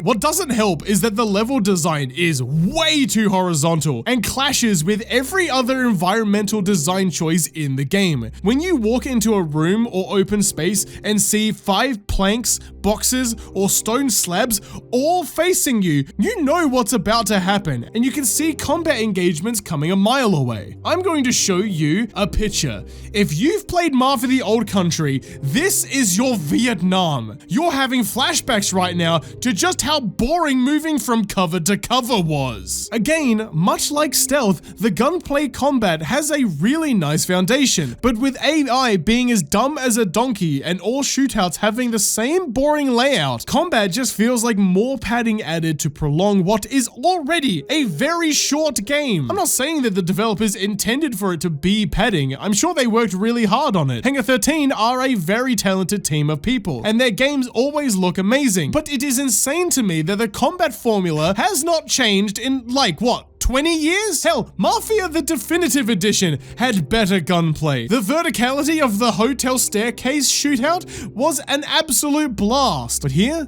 [SPEAKER 1] What doesn't help is that the level design is way too horizontal and clashes with every other environmental design choice in the game. When you walk into a room or open space and see 5 planks, boxes, or stone slabs all facing you, you know what's about to happen, and you can see combat engagements coming a mile away. I'm going to show you a picture. If you've played Mafia the Old Country, this is your Vietnam. You're having flashbacks right now to just how boring moving from cover to cover was. Again, much like stealth, the gunplay combat has a really nice foundation, but with AI being as dumb as a donkey and all shootouts having the same boring layout, combat just feels like more padding added to prolong what is already a very short game. I'm not saying that the developers intended for it to be padding. I'm sure they worked really hard on it. Hangar 13 are a very talented team of people, and their games always look amazing, but it is insane to me that the combat formula has not changed in like what? 20 years? Hell, Mafia the Definitive Edition had better gunplay. The verticality of the hotel staircase shootout was an absolute blast. But here,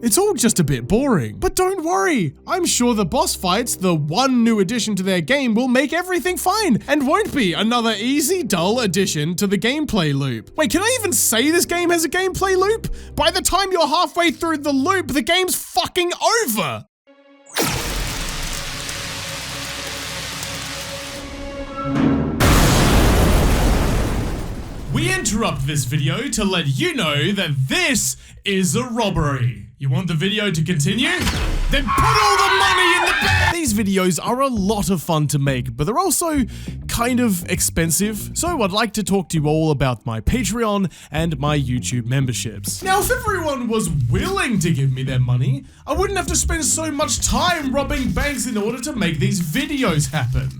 [SPEAKER 1] it's all just a bit boring. But don't worry, I'm sure the boss fights, the one new addition to their game, will make everything fine and won't be another easy, dull addition to the gameplay loop. Wait, can I even say this game has a gameplay loop? By the time you're halfway through the loop, the game's fucking over. We interrupt this video to let you know that this is a robbery. You want the video to continue? Then put all the money in the bag! These videos are a lot of fun to make, but they're also kind of expensive. So I'd like to talk to you all about my Patreon and my YouTube memberships. Now, if everyone was willing to give me their money, I wouldn't have to spend so much time robbing banks in order to make these videos happen.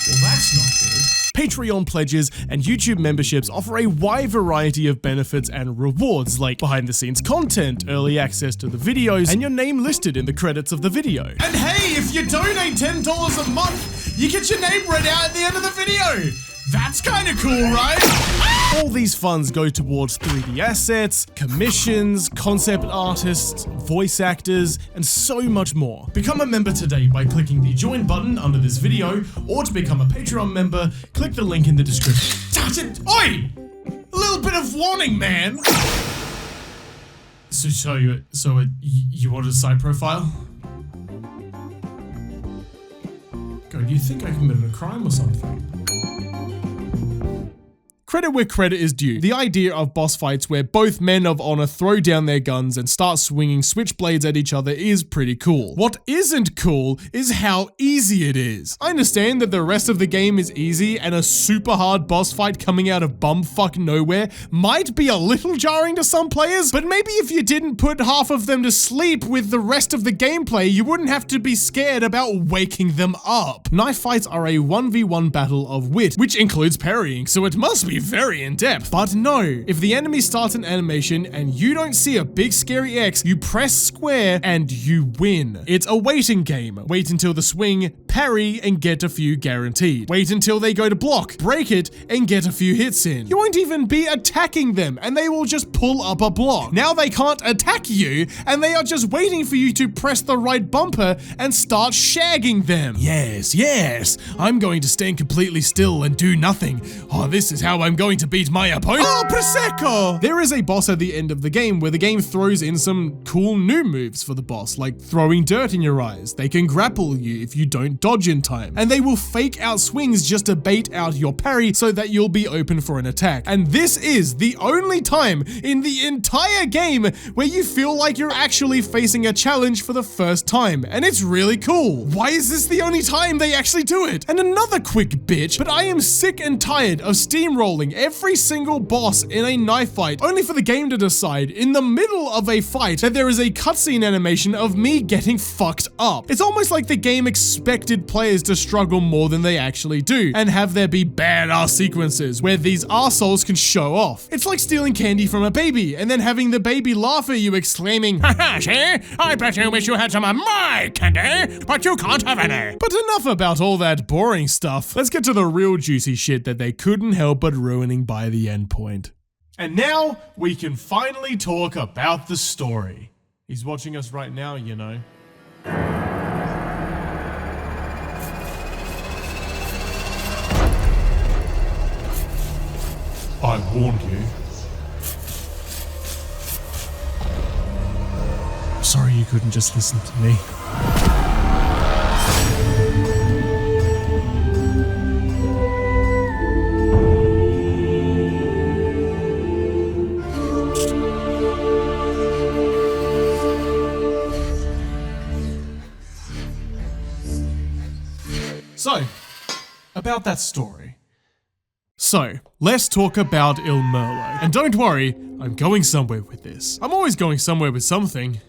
[SPEAKER 1] Well, that's not good. Patreon pledges and YouTube memberships offer a wide variety of benefits and rewards like behind-the-scenes content, early access to the videos, and your name listed in the credits of the video. And hey, if you donate $10 a month, you get your name read out at the end of the video! That's kinda cool, right? All these funds go towards 3D assets, commissions, concept artists, voice actors, and so much more. Become a member today by clicking the join button under this video, or to become a Patreon member, click the link in the description. Oi! A little bit of warning, man! So you want a side profile? God, you think I committed a crime or something? Credit where credit is due. The idea of boss fights where both men of honor throw down their guns and start swinging switchblades at each other is pretty cool. What isn't cool is how easy it is. I understand that the rest of the game is easy and a super hard boss fight coming out of bumfuck nowhere might be a little jarring to some players, but maybe if you didn't put half of them to sleep with the rest of the gameplay, you wouldn't have to be scared about waking them up. Knife fights are a 1v1 battle of wit, which includes parrying, so it must be very in-depth. But no, if the enemy starts an animation and you don't see a big scary X, you press square and you win. It's a waiting game. Wait until the swing, parry and get a few guaranteed. Wait until they go to block, break it, and get a few hits in. You won't even be attacking them, and they will just pull up a block. Now they can't attack you, and they are just waiting for you to press the right bumper and start shagging them. Yes, yes, I'm going to stand completely still and do nothing. Oh, this is how I'm going to beat my opponent. Oh, Prosecco! There is a boss at the end of the game where the game throws in some cool new moves for the boss, like throwing dirt in your eyes. They can grapple you if you don't dodge in time, and they will fake out swings just to bait out your parry so that you'll be open for an attack. And this is the only time in the entire game where you feel like you're actually facing a challenge for the first time, and it's really cool. Why is this the only time they actually do it? And another quick bitch, but I am sick and tired of steamrolling every single boss in a knife fight, only for the game to decide in the middle of a fight that there is a cutscene animation of me getting fucked up. It's almost like the game expected players to struggle more than they actually do, and have there be badass sequences where these arseholes can show off. It's like stealing candy from a baby, and then having the baby laugh at you exclaiming, "Haha, see? I bet you wish you had some of my candy, but you can't have any." But enough about all that boring stuff. Let's get to the real juicy shit that they couldn't help but ruining by the end point. And now we can finally talk about the story. He's watching us right now, you know. I warned you. Sorry you couldn't just listen to me. So, about that story. So, let's talk about Il Merlo. And don't worry, I'm going somewhere with this. I'm always going somewhere with something.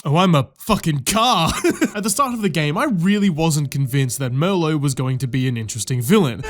[SPEAKER 1] Oh, I'm a fucking car. At the start of the game, I really wasn't convinced that Merlo was going to be an interesting villain.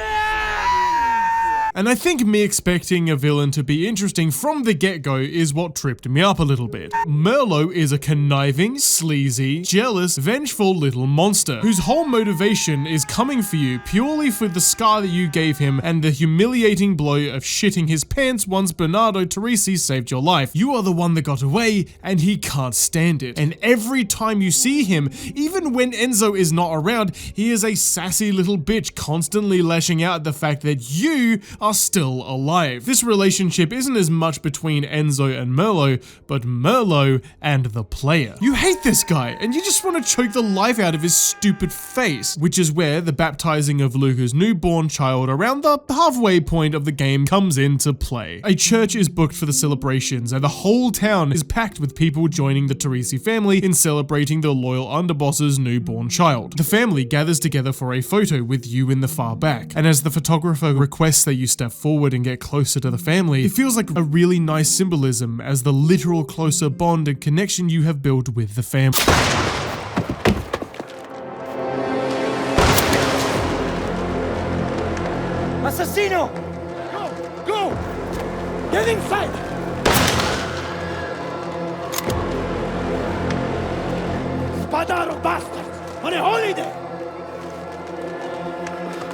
[SPEAKER 1] And I think me expecting a villain to be interesting from the get-go is what tripped me up a little bit. Merlo is a conniving, sleazy, jealous, vengeful little monster whose whole motivation is coming for you purely for the scar that you gave him and the humiliating blow of shitting his pants once Bernardo Teresi saved your life. You are the one that got away, and he can't stand it. And every time you see him, even when Enzo is not around, he is a sassy little bitch constantly lashing out at the fact that you are still alive. This relationship isn't as much between Enzo and Merlo, but Merlo and the player. You hate this guy, and you just want to choke the life out of his stupid face, which is where the baptizing of Luca's newborn child around the halfway point of the game comes into play. A church is booked for the celebrations, and the whole town is packed with people joining the Teresi family in celebrating the loyal underboss's newborn child. The family gathers together for a photo with you in the far back, and as the photographer requests that you step forward and get closer to the family, it feels like a really nice symbolism as the literal closer bond and connection you have built with the family.
[SPEAKER 8] Assassino! Go! Go! Get inside! Spadaro bastards! On a holiday!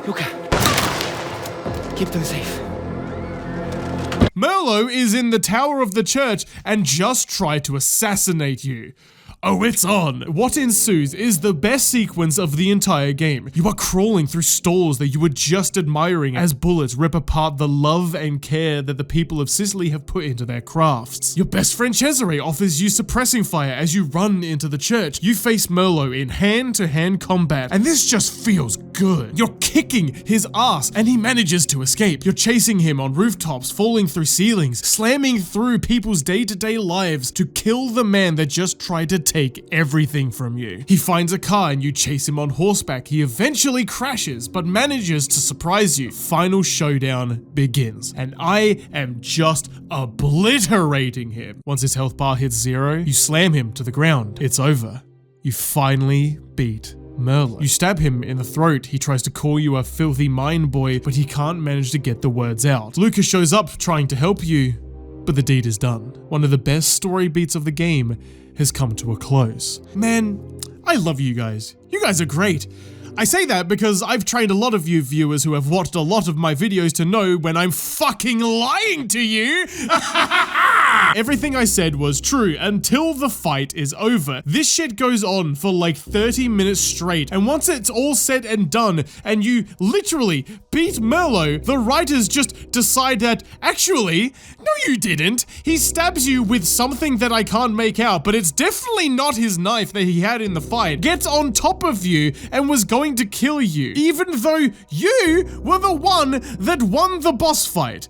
[SPEAKER 4] Luca, keep them safe.
[SPEAKER 1] Merlo is in the tower of the church and just tried to assassinate you. Oh, it's on. What ensues is the best sequence of the entire game. You are crawling through stalls that you were just admiring as bullets rip apart the love and care that the people of Sicily have put into their crafts. Your best friend Cesare offers you suppressing fire as you run into the church. You face Merlo in hand-to-hand combat, and this just feels good. You're kicking his ass, and he manages to escape. You're chasing him on rooftops, falling through ceilings, slamming through people's day-to-day lives to kill the man that just tried to take everything from you. He finds a car and you chase him on horseback. He eventually crashes, but manages to surprise you. Final showdown begins, and I am just obliterating him. Once his health bar hits 0, you slam him to the ground. It's over. You finally beat Merlo. You stab him in the throat. He tries to call you a filthy mind boy, but he can't manage to get the words out. Luca shows up trying to help you, but the deed is done. One of the best story beats of the game has come to a close. Man, I love you guys. You guys are great. I say that because I've trained a lot of you viewers who have watched a lot of my videos to know when I'm fucking lying to you. Everything I said was true until the fight is over. This shit goes on for like 30 minutes straight, and once it's all said and done, and you literally beat Merlot, the writers just decide that, actually, no you didn't. He stabs you with something that I can't make out, but it's definitely not his knife that he had in the fight, gets on top of you and was going to kill you, even though you were the one that won the boss fight.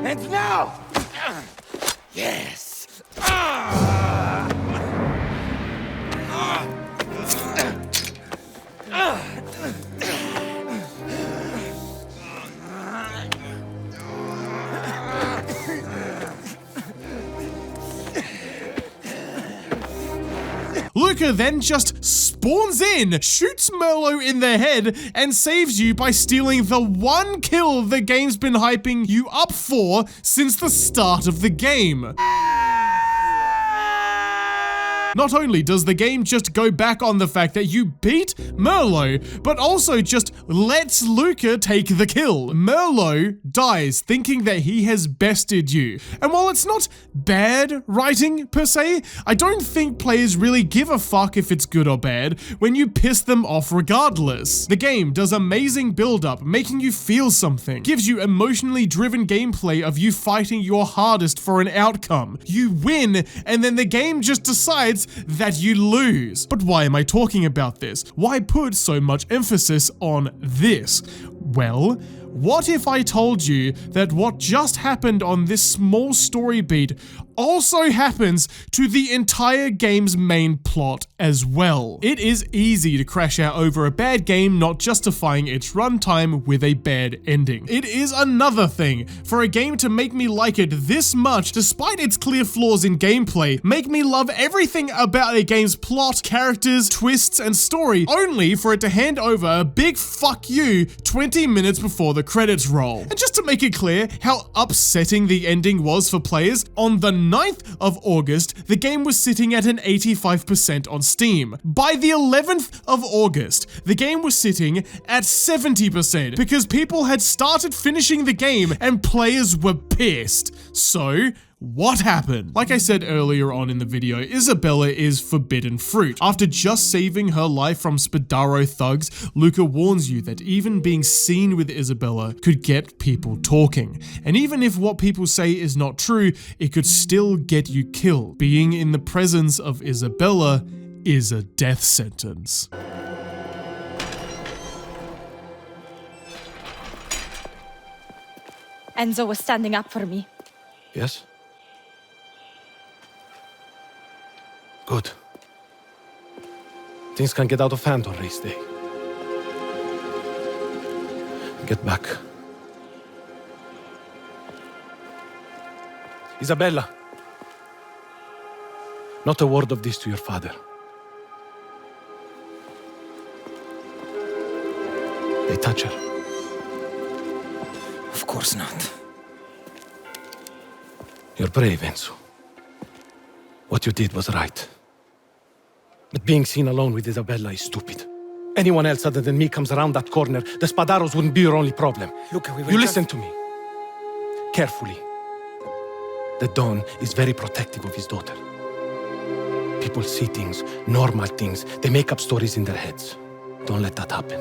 [SPEAKER 5] And now! Yes!
[SPEAKER 1] Luca then just spawns in, shoots Merlot in the head, and saves you by stealing the one kill the game's been hyping you up for since the start of the game. Not only does the game just go back on the fact that you beat Merlot, but also just lets Luca take the kill. Merlot dies thinking that he has bested you. And while it's not bad writing per se, I don't think players really give a fuck if it's good or bad when you piss them off regardless. The game does amazing build-up, making you feel something, gives you emotionally driven gameplay of you fighting your hardest for an outcome. You win, and then the game just decides that you lose. But why am I talking about this? Why put so much emphasis on this? Well, what if I told you that what just happened on this small story beat also happens to the entire game's main plot as well? It is easy to crash out over a bad game not justifying its runtime with a bad ending. It is another thing for a game to make me like it this much despite its clear flaws in gameplay, make me love everything about a game's plot, characters, twists, and story, only for it to hand over a big fuck you 20 minutes before the credits roll. And just to make it clear how upsetting the ending was for players, on the 9th of August, the game was sitting at an 85% on Steam. By the 11th of August, the game was sitting at 70% because people had started finishing the game and players were pissed. So, what happened? Like I said earlier on in the video, Isabella is forbidden fruit. After just saving her life from Spadaro thugs, Luca warns you that even being seen with Isabella could get people talking. And even if what people say is not true, it could still get you killed. Being in the presence of Isabella is a death sentence.
[SPEAKER 10] Enzo was standing up for me.
[SPEAKER 2] Yes? Good. Things can get out of hand on race day. Get back. Isabella. Not a word of this to your father. They touch her.
[SPEAKER 4] Of course not.
[SPEAKER 2] You're brave, Enzo. What you did was right. But being seen alone with Isabella is stupid. Anyone else other than me comes around that corner, the Spadaros wouldn't be your only problem.
[SPEAKER 4] Look, we will
[SPEAKER 2] You listen to me. Carefully. The Don is very protective of his daughter. People see things, normal things. They make up stories in their heads. Don't let that happen.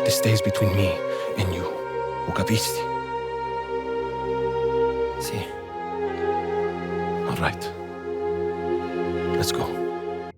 [SPEAKER 2] This stays between me and you. Ho capisti?
[SPEAKER 4] See.
[SPEAKER 2] All right. Let's go.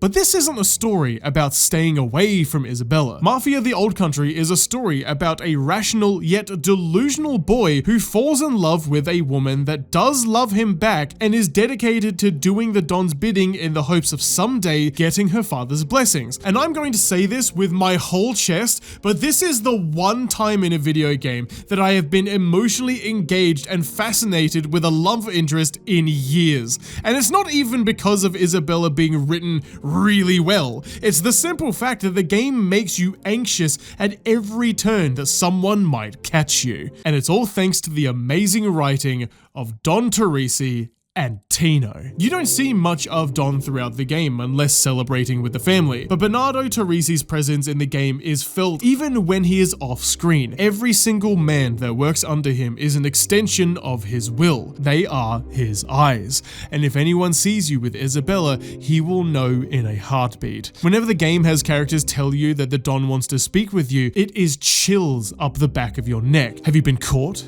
[SPEAKER 1] But this isn't a story about staying away from Isabella. Mafia the Old Country is a story about a rational yet delusional boy who falls in love with a woman that does love him back and is dedicated to doing the Don's bidding in the hopes of someday getting her father's blessings. And I'm going to say this with my whole chest, but this is the one time in a video game that I have been emotionally engaged and fascinated with a love interest in years. And it's not even because of Isabella being written really well. It's the simple fact that the game makes you anxious at every turn that someone might catch you. And it's all thanks to the amazing writing of Don Teresi and Tino. You don't see much of Don throughout the game unless celebrating with the family, but Bernardo Teresi's presence in the game is felt even when he is off screen. Every single man that works under him is an extension of his will. They are his eyes. And if anyone sees you with Isabella, he will know in a heartbeat. Whenever the game has characters tell you that the Don wants to speak with you, it is chills up the back of your neck. Have you been caught?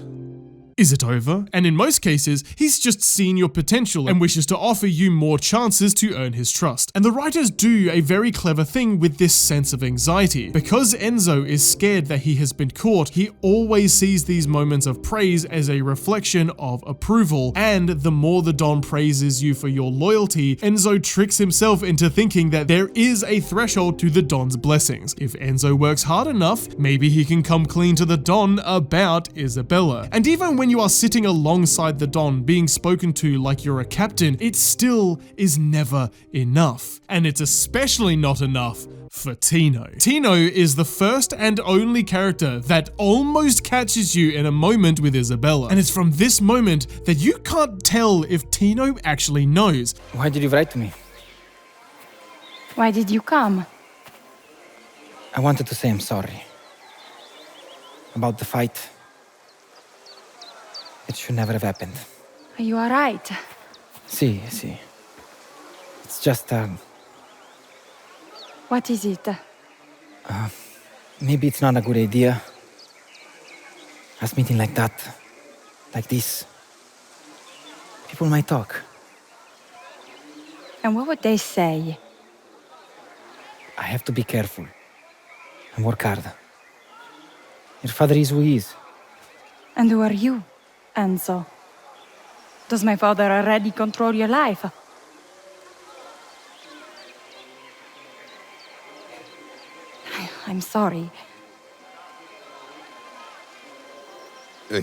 [SPEAKER 1] Is it over? And in most cases, he's just seen your potential and wishes to offer you more chances to earn his trust. And the writers do a very clever thing with this sense of anxiety. Because Enzo is scared that he has been caught, he always sees these moments of praise as a reflection of approval. And the more the Don praises you for your loyalty, Enzo tricks himself into thinking that there is a threshold to the Don's blessings. If Enzo works hard enough, maybe he can come clean to the Don about Isabella. And even when you are sitting alongside the Don being spoken to like you're a captain, it still is never enough. And it's especially not enough for Tino. Tino is the first and only character that almost catches you in a moment with Isabella. And it's from this moment that you can't tell if Tino actually knows.
[SPEAKER 4] Why did you write to me?
[SPEAKER 10] Why did you come?
[SPEAKER 4] I wanted to say I'm sorry. About the fight. It should never have happened.
[SPEAKER 10] Are you alright?
[SPEAKER 4] See. It's just,
[SPEAKER 10] What is it?
[SPEAKER 4] maybe it's not a good idea. Us meeting like that. Like this. People might talk.
[SPEAKER 10] And what would they say?
[SPEAKER 4] I have to be careful. And work hard. Your father is who he is.
[SPEAKER 10] And who are you, Enzo? Does my father already control your life? I'm sorry.
[SPEAKER 6] Hey.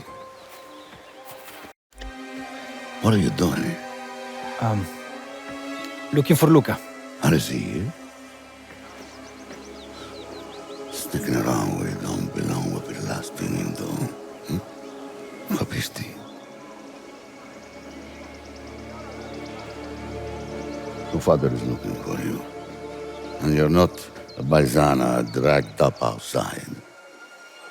[SPEAKER 6] What are you doing?
[SPEAKER 4] Looking for Luca.
[SPEAKER 6] How is he here? Sticking around where you don't belong will be the last thing you do. Capisti? Your father is looking for you. And you're not a paisana dragged up outside.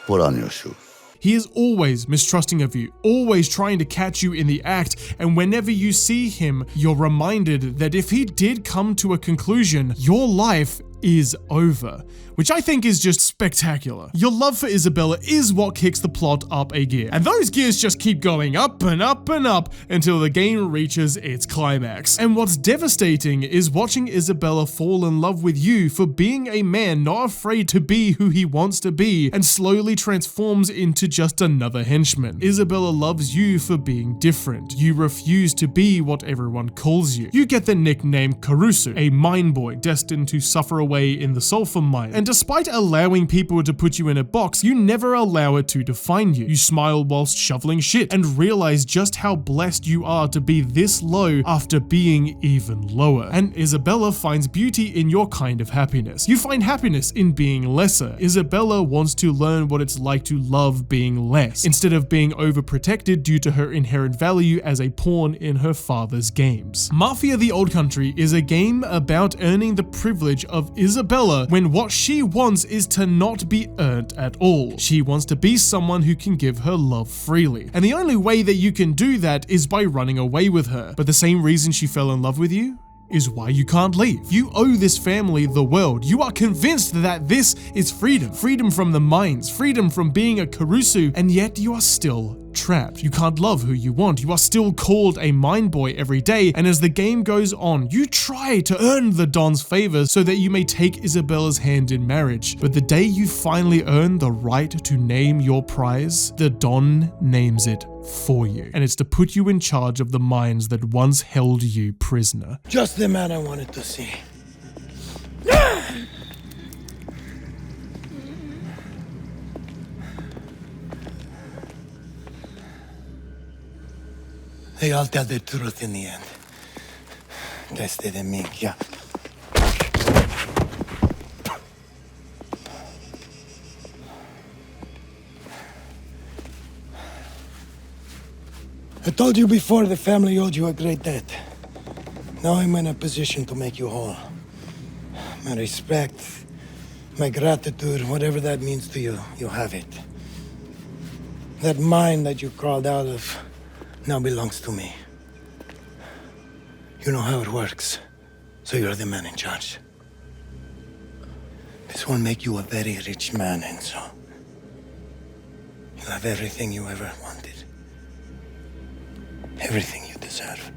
[SPEAKER 6] Put on your shoes.
[SPEAKER 1] He is always mistrusting of you, always trying to catch you in the act, and whenever you see him, you're reminded that if he did come to a conclusion, your life is over, which I think is just spectacular. Your love for Isabella is what kicks the plot up a gear, and those gears just keep going up and up and up until the game reaches its climax. And what's devastating is watching Isabella fall in love with you for being a man not afraid to be who he wants to be and slowly transforms into just another henchman. Isabella loves you for being different. You refuse to be what everyone calls you. You get the nickname Caruso, a mine boy destined to suffer away in the sulfur mine. And despite allowing people to put you in a box, you never allow it to define you. You smile whilst shoveling shit and realize just how blessed you are to be this low after being even lower. And Isabella finds beauty in your kind of happiness. You find happiness in being lesser. Isabella wants to learn what it's like to love being less, instead of being overprotected due to her inherent value as a pawn in her father's games. Mafia the Old Country is a game about earning the privilege of Isabella when what she wants is to not be earned at all. She wants to be someone who can give her love freely. And the only way that you can do that is by running away with her. But the same reason she fell in love with you is why you can't leave. You owe this family the world. You are convinced that this is freedom. Freedom from the mines, freedom from being a Caruso, and yet you are still trapped. You can't love who you want. You are still called a mine boy every day, and as the game goes on, you try to earn the Don's favor so that you may take Isabella's hand in marriage. But the day you finally earn the right to name your prize, the Don names it for you, and it's to put you in charge of the mines that once held you prisoner.
[SPEAKER 2] Just the man I wanted to see. They all tell the truth in the end. Teste de minchia. I told you before the family owed you a great debt. Now I'm in a position to make you whole. My respect, my gratitude, whatever that means to you, you have it. That mine that you crawled out of now belongs to me. You know how it works, so you're the man in charge. This will make you a very rich man, Enzo. You'll have everything you ever wanted. Everything you deserve.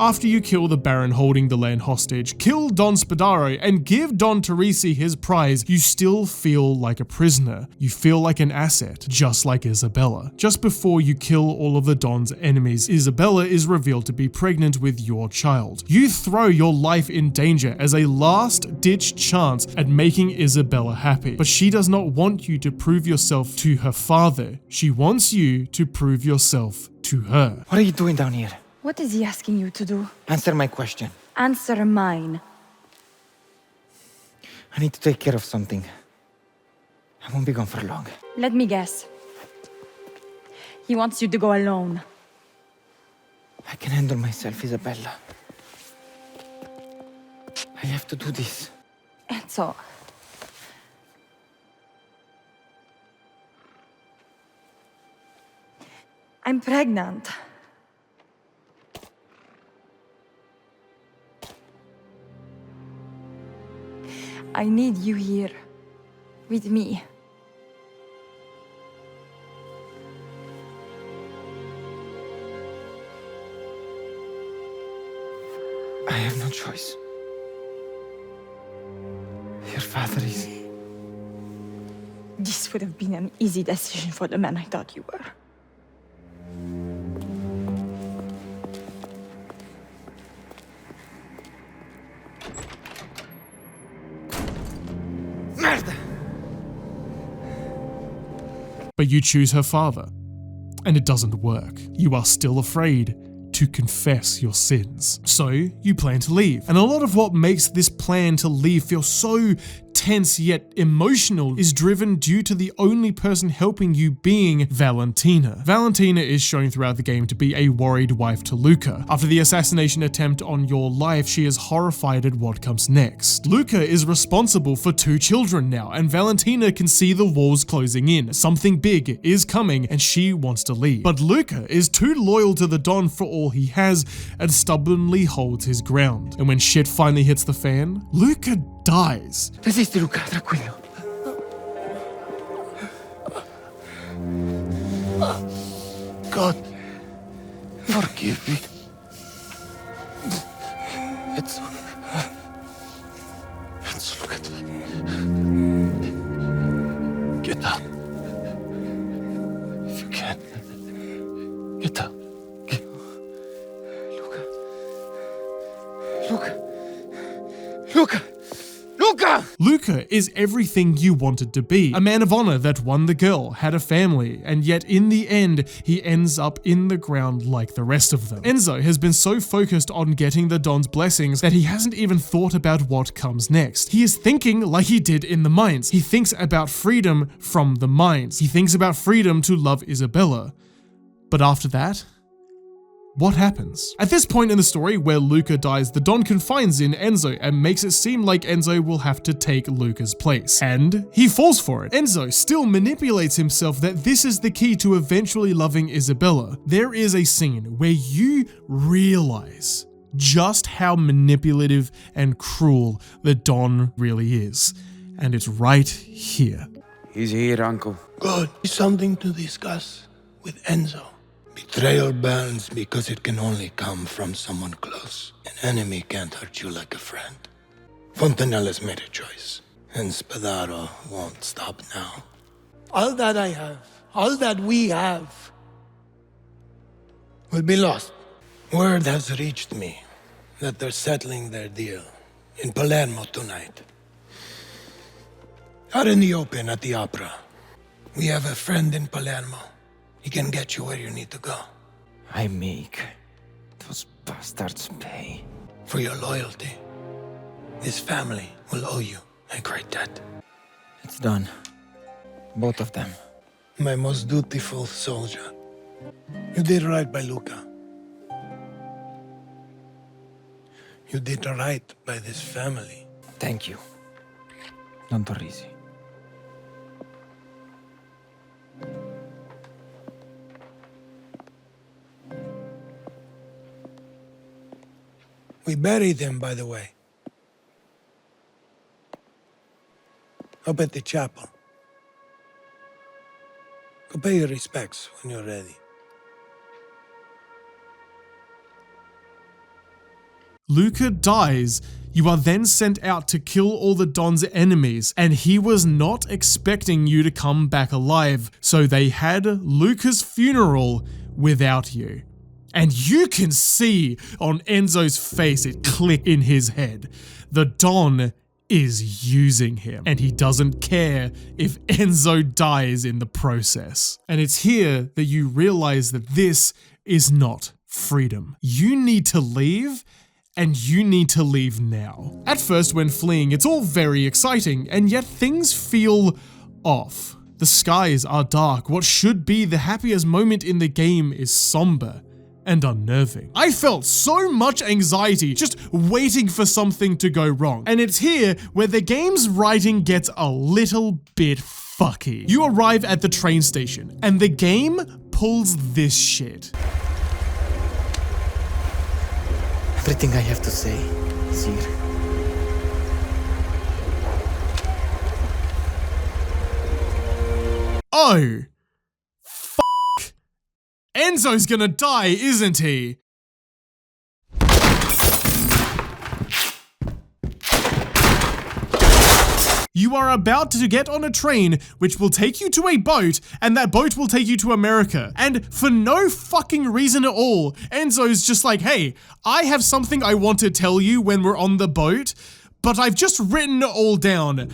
[SPEAKER 1] After you kill the Baron holding the land hostage, kill Don Spadaro, and give Don Teresi his prize, you still feel like a prisoner. You feel like an asset, just like Isabella. Just before you kill all of the Don's enemies, Isabella is revealed to be pregnant with your child. You throw your life in danger as a last-ditch chance at making Isabella happy. But she does not want you to prove yourself to her father. She wants you to prove yourself to her.
[SPEAKER 4] What are you doing down here?
[SPEAKER 10] What is he asking you to do?
[SPEAKER 4] Answer my question.
[SPEAKER 10] Answer mine.
[SPEAKER 4] I need to take care of something. I won't be gone for long.
[SPEAKER 10] Let me guess. He wants you to go alone.
[SPEAKER 4] I can handle myself, Isabella. I have to do this.
[SPEAKER 10] Enzo. I'm pregnant. I need you here, with me.
[SPEAKER 4] I have no choice. Your father is...
[SPEAKER 10] This would have been an easy decision for the man I thought you were.
[SPEAKER 1] But you choose her father, and it doesn't work. You are still afraid to confess your sins. So you plan to leave. And a lot of what makes this plan to leave feel so tense yet emotional is driven due to the only person helping you being Valentina. Valentina is shown throughout the game to be a worried wife to Luca. After the assassination attempt on your life, she is horrified at what comes next. Luca is responsible for 2 children now, and Valentina can see the walls closing in. Something big is coming, and she wants to leave. But Luca is too loyal to the Don for all he has, and stubbornly holds his ground. And when shit finally hits the fan, Luca dies.
[SPEAKER 4] Resisti, Luca, tranquillo.
[SPEAKER 2] God, forgive me.
[SPEAKER 4] It's
[SPEAKER 2] look at me. Get up. If you can. Get up.
[SPEAKER 4] Luca!
[SPEAKER 1] Luca is everything you wanted to be. A man of honor that won the girl, had a family, and yet in the end, he ends up in the ground like the rest of them. Enzo has been so focused on getting the Don's blessings that he hasn't even thought about what comes next. He is thinking like he did in the mines. He thinks about freedom from the mines. He thinks about freedom to love Isabella. But after that, what happens? At this point in the story where Luca dies, the Don confides in Enzo and makes it seem like Enzo will have to take Luca's place. And he falls for it. Enzo still manipulates himself that this is the key to eventually loving Isabella. There is a scene where you realize just how manipulative and cruel the Don really is. And it's right here.
[SPEAKER 12] He's here, Uncle.
[SPEAKER 2] Good. Something to discuss with Enzo. Betrayal burns because it can only come from someone close. An enemy can't hurt you like a friend. Fontanella's made a choice, and Spadaro won't stop now. All that I have, all that we have, will be lost. Word has reached me that they're settling their deal in Palermo tonight. Out in the open at the opera. We have a friend in Palermo. He can get you where you need to go.
[SPEAKER 4] I make those bastards pay.
[SPEAKER 2] For your loyalty. This family will owe you a great debt.
[SPEAKER 4] It's done. Both of them.
[SPEAKER 2] My most dutiful soldier. You did right by Luca. You did right by this family.
[SPEAKER 4] Thank you. Don Torrisi.
[SPEAKER 2] We buried him, by the way. Up at the chapel. Go pay your respects when you're ready.
[SPEAKER 1] Luca dies. You are then sent out to kill all the Don's enemies, and he was not expecting you to come back alive, so they had Luca's funeral without you. And you can see on Enzo's face it click in his head. The Don is using him, and he doesn't care if Enzo dies in the process. And it's here that you realize that this is not freedom. You need to leave, and you need to leave now. At first, when fleeing, it's all very exciting, and yet things feel off. The skies are dark. What should be the happiest moment in the game is somber and unnerving. I felt so much anxiety just waiting for something to go wrong. And it's here where the game's writing gets a little bit fucky. You arrive at the train station, and the game pulls this shit.
[SPEAKER 4] Everything I have to say is here.
[SPEAKER 1] Oh, fuck. Enzo's gonna die, isn't he? You are about to get on a train which will take you to a boat, and that boat will take you to America. And for no fucking reason at all, Enzo's just like, hey, I have something I want to tell you when we're on the boat, but I've just written it all down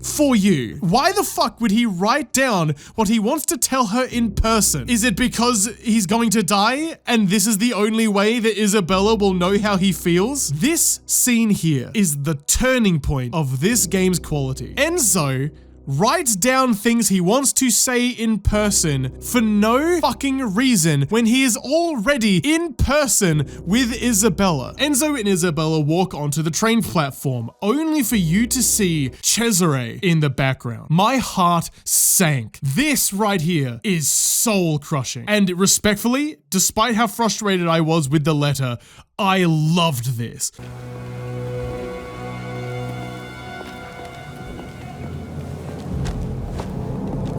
[SPEAKER 1] for you. Why the fuck would he write down what he wants to tell her in person? Is it because he's going to die and this is the only way that Isabella will know how he feels? This scene here is the turning point of this game's quality. Enzo writes down things he wants to say in person for no fucking reason when he is already in person with Isabella. Enzo and Isabella walk onto the train platform, only for you to see Cesare in the background. My heart sank. This right here is soul crushing. And respectfully, despite how frustrated I was with the letter, I loved this.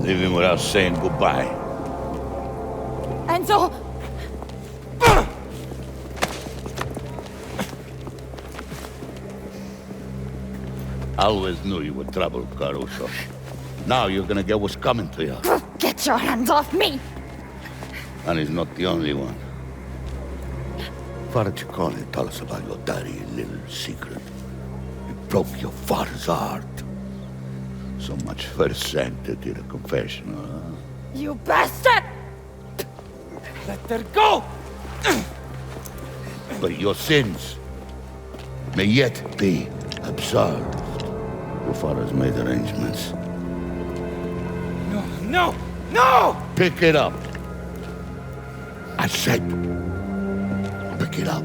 [SPEAKER 6] Leaving without saying goodbye.
[SPEAKER 10] Enzo!
[SPEAKER 6] I always knew you were trouble, Caruso. Now you're gonna get what's coming to you.
[SPEAKER 10] Get your hands off me!
[SPEAKER 6] And he's not the only one. Father Ciccone, tell us about your dirty little secret. You broke your father's heart. So much for the sanctity of the confessional, huh?
[SPEAKER 10] You bastard!
[SPEAKER 4] Let her go!
[SPEAKER 6] But your sins may yet be absolved. Your father's made arrangements.
[SPEAKER 4] No, no, no!
[SPEAKER 6] Pick it up. I said, pick it up.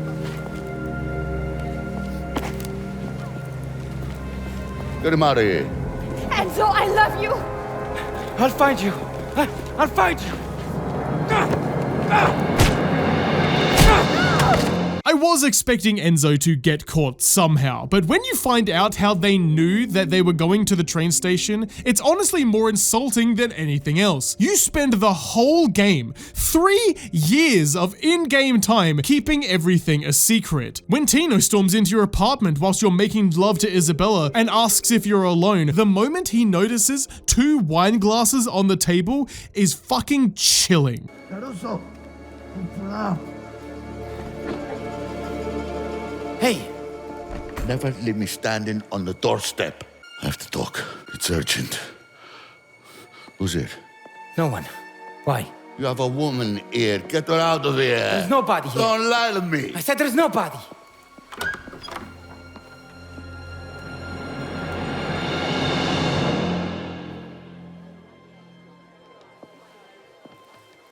[SPEAKER 6] Get him out of here.
[SPEAKER 10] Enzo, I love you!
[SPEAKER 4] I'll find you! I'll find you!
[SPEAKER 1] I was expecting Enzo to get caught somehow, but when you find out how they knew that they were going to the train station, it's honestly more insulting than anything else. You spend the whole game, 3 years of in-game time, keeping everything a secret. When Tino storms into your apartment whilst you're making love to Isabella and asks if you're alone, the moment he notices 2 wine glasses on the table is fucking chilling.
[SPEAKER 6] Caruso,
[SPEAKER 4] Hey!
[SPEAKER 6] never leave me standing on the doorstep. I have to talk. It's urgent. Who's it?
[SPEAKER 4] No one. Why?
[SPEAKER 6] You have a woman here. Get her out of here.
[SPEAKER 4] There's nobody here.
[SPEAKER 6] Don't lie to me.
[SPEAKER 4] I said there's nobody.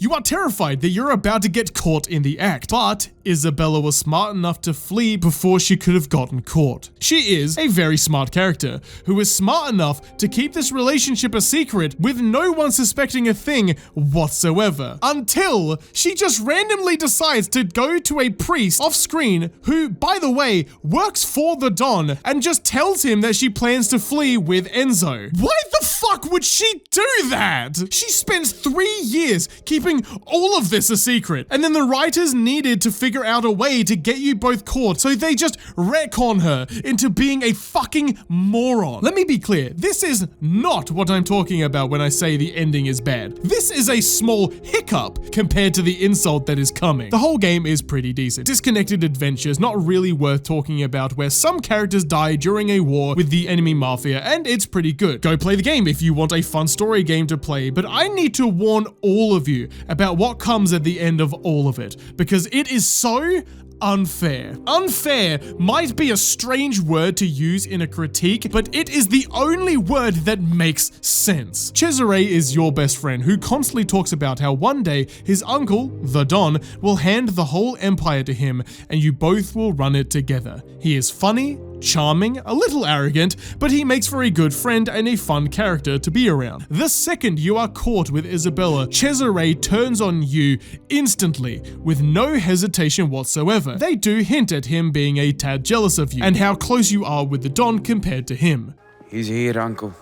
[SPEAKER 1] You are terrified that you're about to get caught in the act, but Isabella was smart enough to flee before she could have gotten caught. She is a very smart character who is smart enough to keep this relationship a secret with no one suspecting a thing whatsoever, until she just randomly decides to go to a priest off screen who, by the way, works for the Don, and just tells him that she plans to flee with Enzo. Why the fuck would she do that? She spends 3 years keeping all of this a secret, and then the writers needed to figure out a way to get you both caught, so they just retcon her into being a fucking moron. Let me be clear, this is not what I'm talking about when I say the ending is bad. This is a small hiccup compared to the insult that is coming. The whole game is pretty decent. Disconnected adventures, not really worth talking about, where some characters die during a war with the enemy Mafia, and it's pretty good. Go play the game if you want a fun story game to play, but I need to warn all of you about what comes at the end of all of it, because it is so unfair. Unfair might be a strange word to use in a critique, but it is the only word that makes sense. Cesare is your best friend who constantly talks about how one day his uncle, the Don, will hand the whole empire to him and you both will run it together. He is funny, charming, a little arrogant, but he makes for a good friend and a fun character to be around. The second you are caught with Isabella, Cesare turns on you instantly with no hesitation whatsoever. They do hint at him being a tad jealous of you and how close you are with the Don compared to him.
[SPEAKER 12] He's here, Uncle.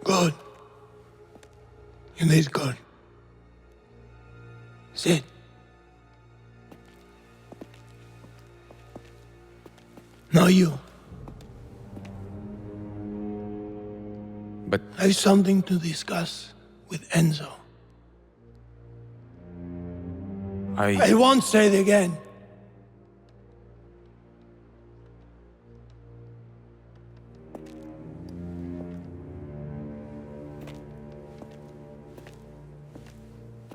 [SPEAKER 2] Good. You did good. Sit. Now you.
[SPEAKER 12] But
[SPEAKER 2] I have something to discuss with Enzo. I won't say it again.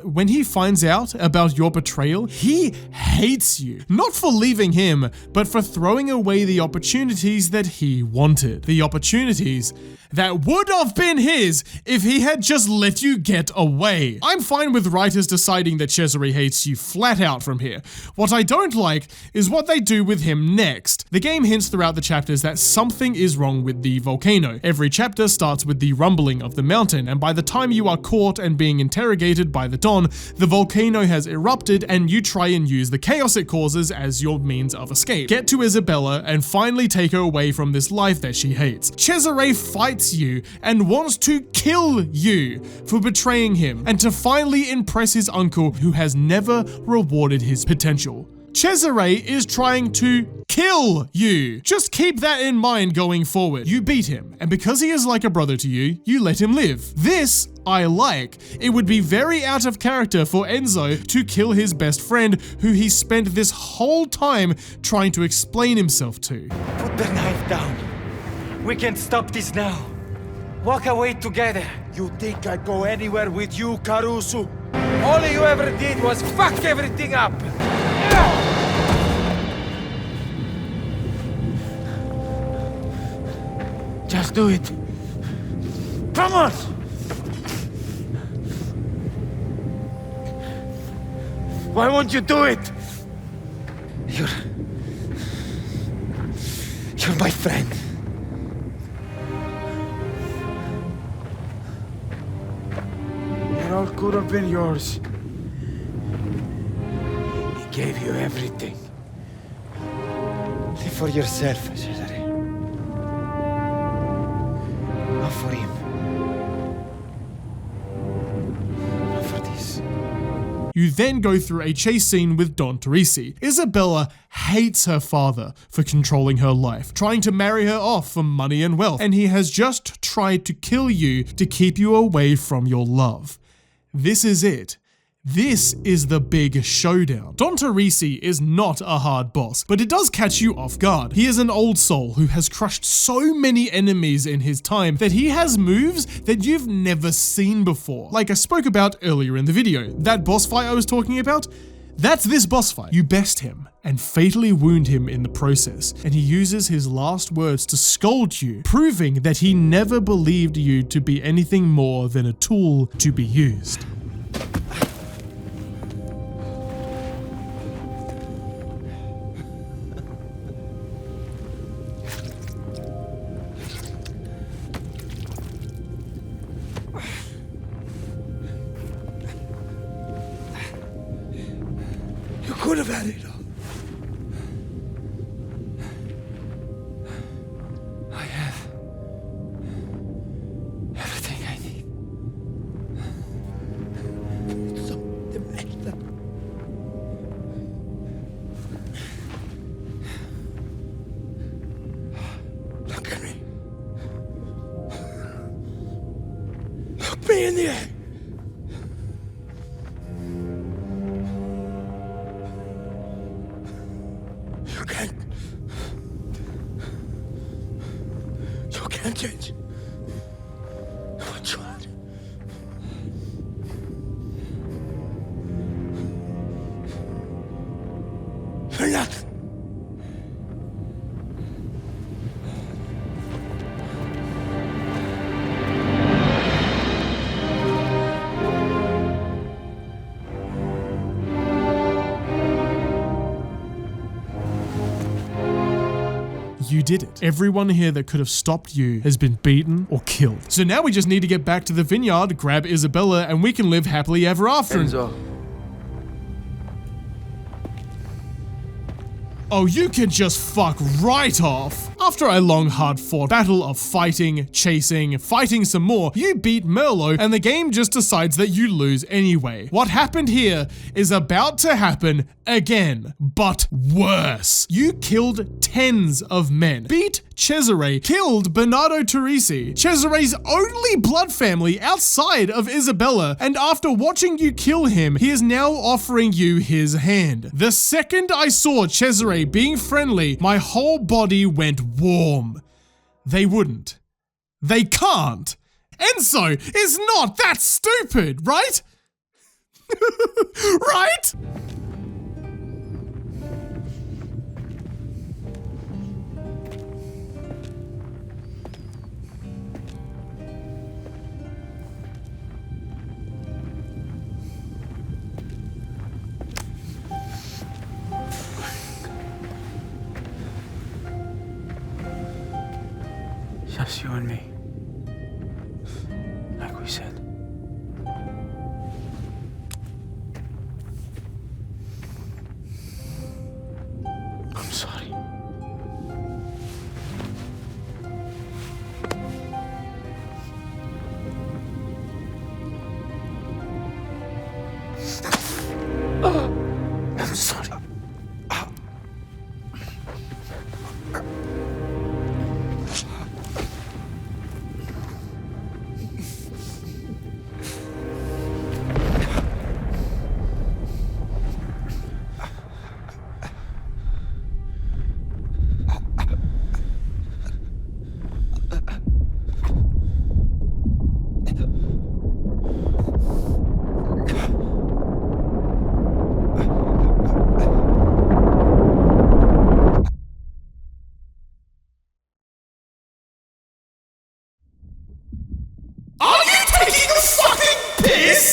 [SPEAKER 1] When he finds out about your betrayal, he hates you. Not for leaving him, but for throwing away the opportunities that he wanted. The opportunities that would have been his if he had just let you get away. I'm fine with writers deciding that Cesare hates you flat out from here. What I don't like is what they do with him next. The game hints throughout the chapters that something is wrong with the volcano. Every chapter starts with the rumbling of the mountain, and by the time you are caught and being interrogated by the Don, the volcano has erupted and you try and use the chaos it causes as your means of escape. Get to Isabella and finally take her away from this life that she hates. Cesare fights you and wants to kill you for betraying him and to finally impress his uncle who has never rewarded his potential. Cesare is trying to kill you. Just keep that in mind going forward. You beat him, and because he is like a brother to you, you let him live. This I like. It would be very out of character for Enzo to kill his best friend who he spent this whole time trying to explain himself to.
[SPEAKER 13] Put the knife down. We can stop this now. Walk away together.
[SPEAKER 14] You think I'd go anywhere with you, Caruso?
[SPEAKER 13] All you ever did was fuck everything up.
[SPEAKER 14] Just do it. Come on! Why won't you do it?
[SPEAKER 13] You're my friend.
[SPEAKER 14] It all could have been yours. He gave you everything.
[SPEAKER 13] Live for yourself, Cesare. Not for him. Not for this.
[SPEAKER 1] You then go through a chase scene with Don Teresi. Isabella hates her father for controlling her life, trying to marry her off for money and wealth, and he has just tried to kill you to keep you away from your love. This is it. This is the big showdown. Don Teresi is not a hard boss, but it does catch you off guard. He is an old soul who has crushed so many enemies in his time that he has moves that you've never seen before. Like I spoke about earlier in the video. That boss fight I was talking about, that's this boss fight. You best him and fatally wound him in the process, and he uses his last words to scold you, proving that he never believed you to be anything more than a tool to be used.
[SPEAKER 2] You could have had it all.
[SPEAKER 13] I have everything I need.
[SPEAKER 2] So demanded. Look at me. Look me in the eye. You can't change. I tried. You're nothing.
[SPEAKER 1] You did it. Everyone here that could have stopped you has been beaten or killed. So now we just need to get back to the vineyard, grab Isabella, and we can live happily ever after.
[SPEAKER 3] Enzo.
[SPEAKER 1] Oh, you can just fuck right off. After a long, hard-fought battle of fighting, chasing, fighting some more, you beat Merlot and the game just decides that you lose anyway. What happened here is about to happen again, but worse. You killed tens of men, beat Cesare, killed Bernardo Teresi, Cesare's only blood family outside of Isabella, and after watching you kill him, he is now offering you his hand. The second I saw Cesare being friendly, my whole body went warm. They wouldn't. They can't. Enzo is not that stupid, right? Right?
[SPEAKER 13] Just you and me. Like we said. I'm sorry. I'm sorry.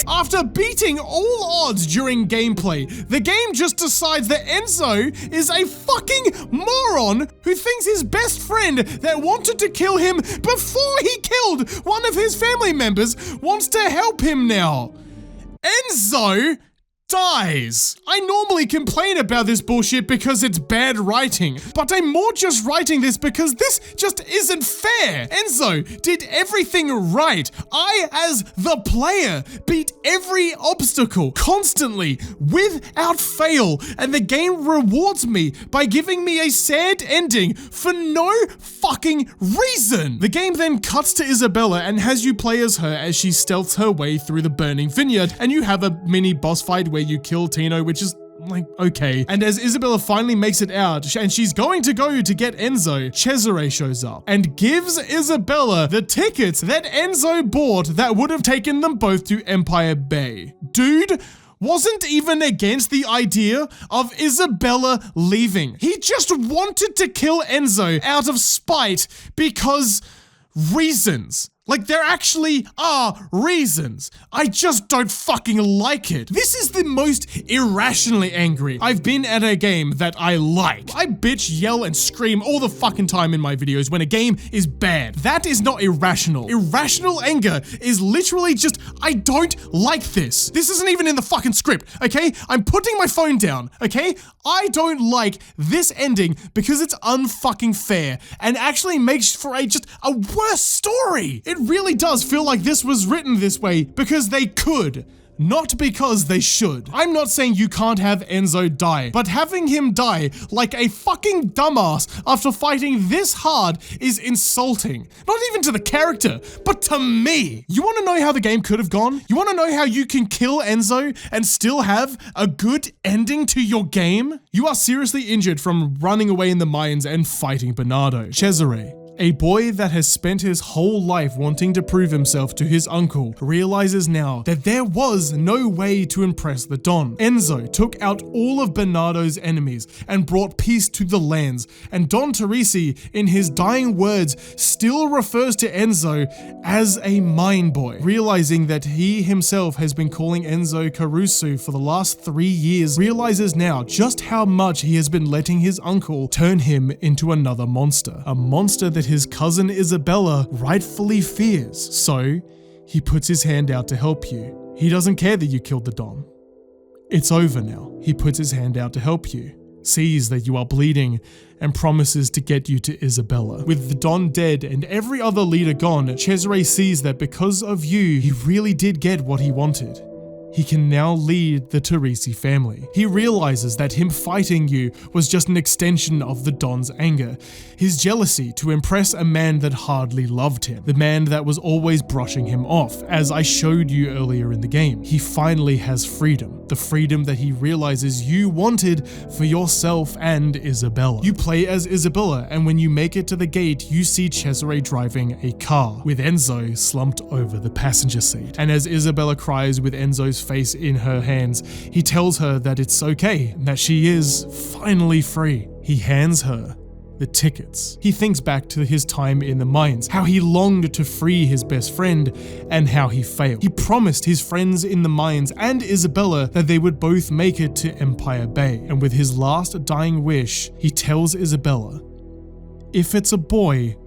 [SPEAKER 13] After beating all odds during gameplay, the game just decides that Enzo is a fucking moron who thinks his best friend that wanted to kill him before he killed one of his family members wants to help him now. Enzo dies. I normally complain about this bullshit because it's bad writing, but I'm more just writing this because this just isn't fair. Enzo did everything right. I, as the player, beat every obstacle constantly without fail, and the game rewards me by giving me a sad ending for no fucking reason. The game then cuts to Isabella and has you play as her as she stealths her way through the burning vineyard, and you have a mini boss fight where you kill Tino, which is like, okay. And as Isabella finally makes it out and she's going to go to get Enzo, Cesare shows up and gives Isabella the tickets that Enzo bought that would have taken them both to Empire Bay. Dude wasn't even against the idea of Isabella leaving. He just wanted to kill Enzo out of spite because reasons. Like, there actually are reasons. I just don't fucking like it. This is the most irrationally angry I've been at a game that I like. I bitch, yell, and scream all the fucking time in my videos when a game is bad. That is not irrational. Irrational anger is literally just, I don't like this. This isn't even in the fucking script, okay? I'm putting my phone down, okay? I don't like this ending because it's unfucking fair and actually makes for just a worse story. It really does feel like this was written this way because they could, not because they should. I'm not saying you can't have Enzo die, but having him die like a fucking dumbass after fighting this hard is insulting. Not even to the character, but to me. You want to know how the game could have gone? You want to know how you can kill Enzo and still have a good ending to your game? You are seriously injured from running away in the mines and fighting Bernardo. Cesare, a boy that has spent his whole life wanting to prove himself to his uncle, realizes now that there was no way to impress the Don. Enzo took out all of Bernardo's enemies and brought peace to the lands, and Don Teresi, in his dying words, still refers to Enzo as a mine boy. Realizing that he himself has been calling Enzo Caruso for the last 3 years, realizes now just how much he has been letting his uncle turn him into another monster. A monster that his cousin Isabella rightfully fears. So, he puts his hand out to help you. He doesn't care that you killed the Don. It's over now. He puts his hand out to help you, sees that you are bleeding, and promises to get you to Isabella. With the Don dead and every other leader gone, Cesare sees that because of you, he really did get what he wanted. He can now lead the Teresi family. He realizes that him fighting you was just an extension of the Don's anger, his jealousy to impress a man that hardly loved him, the man that was always brushing him off, as I showed you earlier in the game. He finally has freedom, the freedom that he realizes you wanted for yourself and Isabella. You play as Isabella, and when you make it to the gate, you see Cesare driving a car, with Enzo slumped over the passenger seat. And as Isabella cries with Enzo's face in her hands, he tells her that it's okay, and that she is finally free. He hands her the tickets. He thinks back to his time in the mines, how he longed to free his best friend, and how he failed. He promised his friends in the mines and Isabella that they would both make it to Empire Bay, and with his last dying wish, he tells Isabella, if it's a boy,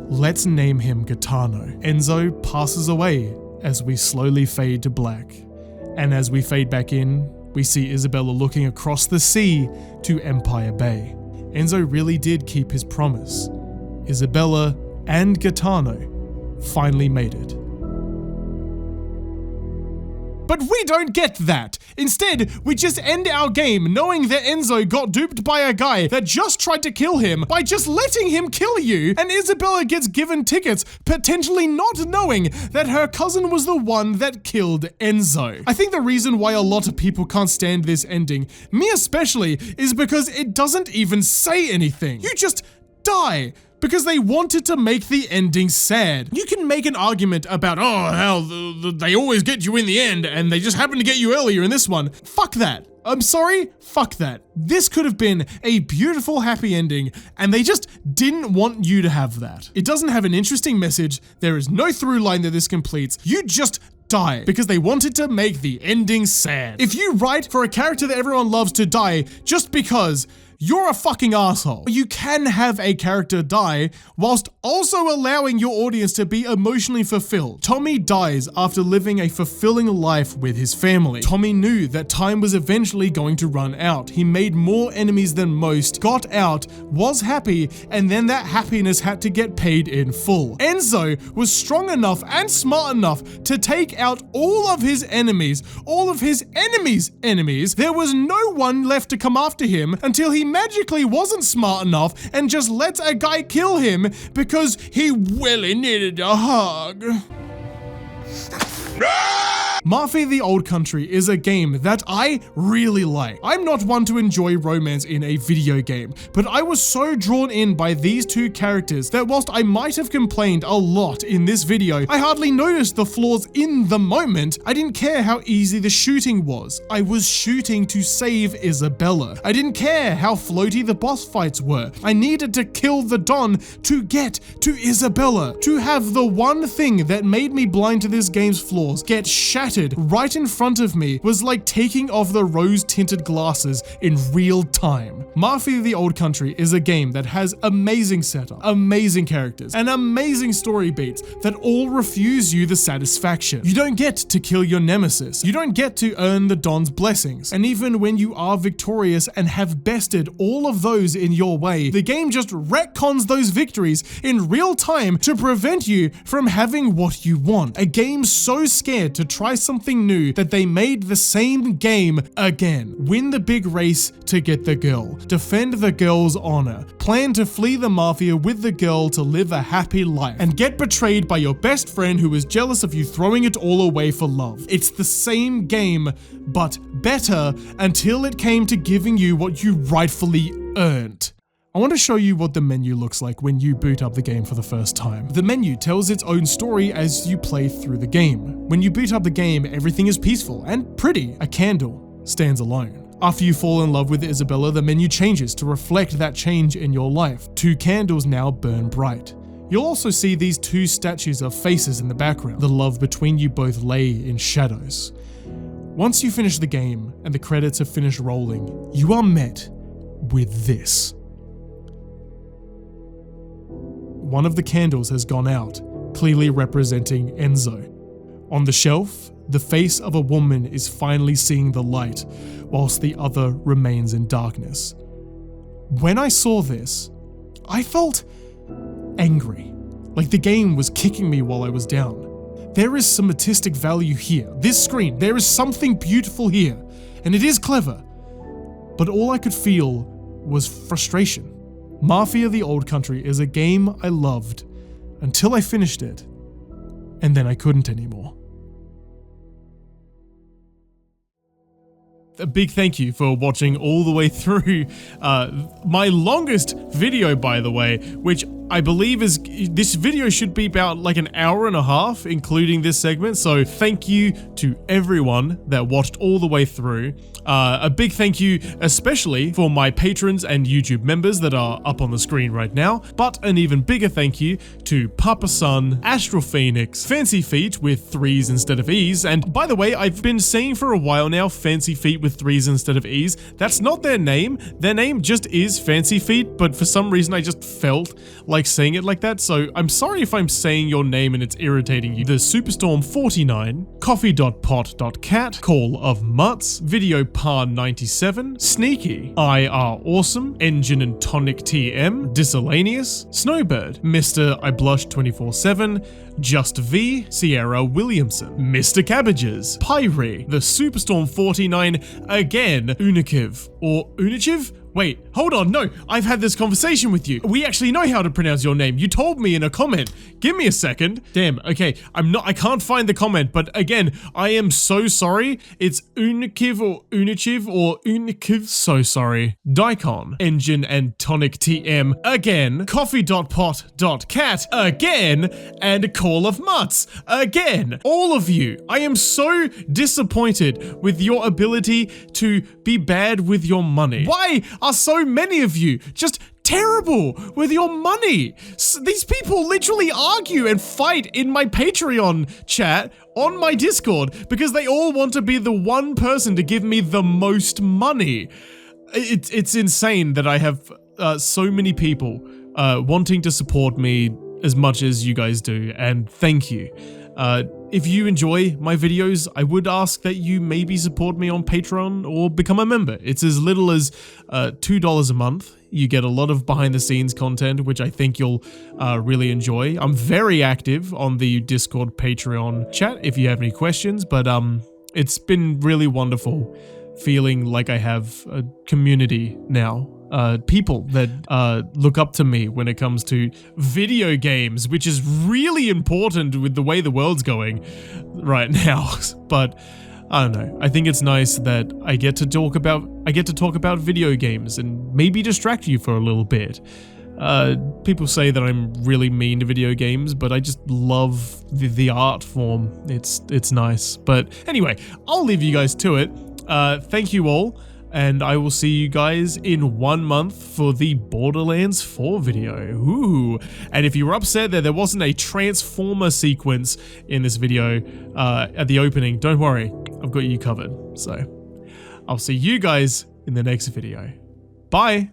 [SPEAKER 13] let's name him Gaetano. Enzo passes away as we slowly fade to black. And as we fade back in, we see Isabella looking across the sea to Empire Bay. Enzo really did keep his promise. Isabella and Gaetano finally made it. But we don't get that. Instead, we just end our game knowing that Enzo got duped by a guy that just tried to kill him by just letting him kill you, and Isabella gets given tickets, potentially not knowing that her cousin was the one that killed Enzo. I think the reason why a lot of people can't stand this ending, me especially, is because it doesn't even say anything. You just die. Because they wanted to make the ending sad. You can make an argument about, oh, how they always get you in the end and they just happen to get you earlier in this one. Fuck that. I'm sorry, fuck that. This could have been a beautiful, happy ending, and they just didn't want you to have that. It doesn't have an interesting message. There is no through line that this completes. You just die because they wanted to make the ending sad. If you write for a character that everyone loves to die just because, you're a fucking asshole. You can have a character die whilst also allowing your audience to be emotionally fulfilled. Tommy dies after living a fulfilling life with his family. Tommy knew that time was eventually going to run out. He made more enemies than most, got out, was happy, and then that happiness had to get paid in full. Enzo was strong enough and smart enough to take out all of his enemies, all of his enemies. There was no one left to come after him until he magically wasn't smart enough and just let a guy kill him because he really needed a hug. Mafia the Old Country is a game that I really like. I'm not one to enjoy romance in a video game, but I was so drawn in by these two characters that whilst I might have complained a lot in this video, I hardly noticed the flaws in the moment. I didn't care how easy the shooting was. I was shooting to save Isabella. I didn't care how floaty the boss fights were. I needed to kill the Don to get to Isabella. To have the one thing that made me blind to this game's flaws get shattered right in front of me was like taking off the rose-tinted glasses in real time. Mafia the Old Country is a game that has amazing setup, amazing characters, and amazing story beats that all refuse you the satisfaction. You don't get to kill your nemesis. You don't get to earn the Don's blessings. And even when you are victorious and have bested all of those in your way, the game just retcons those victories in real time to prevent you from having what you want. A game so scared to try something new that they made the same game again. Win the big race to get the girl. Defend the girl's honor. Plan to flee the Mafia with the girl to live a happy life. And get betrayed by your best friend who is jealous of you throwing it all away for love. It's the same game, but better until it came to giving you what you rightfully earned. I want to show you what the menu looks like when you boot up the game for the first time. The menu tells its own story as you play through the game. When you boot up the game, everything is peaceful and pretty. A candle stands alone. After you fall in love with Isabella, the menu changes to reflect that change in your life. 2 candles now burn bright. You'll also see these 2 statues of faces in the background. The love between you both lay in shadows. Once you finish the game and the credits have finished rolling, you are met with this. One of the candles has gone out, clearly representing Enzo. On the shelf, the face of a woman is finally seeing the light, whilst the other remains in darkness. When I saw this, I felt angry, like the game was kicking me while I was down. There is some artistic value here. This screen, there is something beautiful here, and it is clever. But all I could feel was frustration. Mafia the Old Country is a game I loved until I finished it, and then I couldn't anymore. A big thank you for watching all the way through my longest video, by the way, which I believe is, this video should be about like an hour and a half, including this segment. So thank you to everyone that watched all the way through. A big thank you especially for my patrons and YouTube members that are up on the screen right now, but an even bigger thank you to Papa Sun, Astral Phoenix, Fancy Feet with 3s instead of E's, and by the way, I've been saying for a while now Fancy Feet with 3s instead of E's. That's not their name just is Fancy Feet, but for some reason I just felt like saying it like that, so I'm sorry if I'm saying your name and it's irritating you. The Superstorm49, Coffee.pot.cat, Call of Mutts, Video Par 97, Sneaky, IR Awesome, Engine and Tonic TM, Discellanius, Snowbird, Mr. I Blush 24/7, Just V, Sierra Williamson, Mr. Cabbages, Pyre, the Superstorm 49 again, Unikiv, or Unichiv? Wait, hold on, no, I've had this conversation with you. We actually know how to pronounce your name. You told me in a comment. Give me a second. Damn, okay, I can't find the comment, but again, I am so sorry. It's Unikiv or Unichiv or Unikiv, so sorry. Daikon, Engine and Tonic TM again, Coffee.pot.cat again, and Call of Mutts again. All of you, I am so disappointed with your ability to be bad with your money. Why are so many of you just terrible with your money? These people literally argue and fight in my Patreon chat on my Discord because they all want to be the one person to give me the most money. It's insane that I have so many people wanting to support me as much as you guys do, and thank you. If you enjoy my videos, I would ask that you maybe support me on Patreon or become a member. It's as little as $2 a month. You get a lot of behind the scenes content, which I think you'll really enjoy. I'm very active on the Discord Patreon chat if you have any questions, but it's been really wonderful feeling like I have a community now.
[SPEAKER 1] people that look up to me when it comes to video games, which is really important with the way the world's going right now. But I don't know. I think it's nice that I get to talk about video games and maybe distract you for a little bit. People say that I'm really mean to video games, but I just love the art form. It's nice. But anyway, I'll leave you guys to it. Thank you all. And I will see you guys in 1 month for the Borderlands 4 video. Ooh. And if you were upset that there wasn't a Transformer sequence in this video at the opening, don't worry. I've got you covered. So I'll see you guys in the next video. Bye.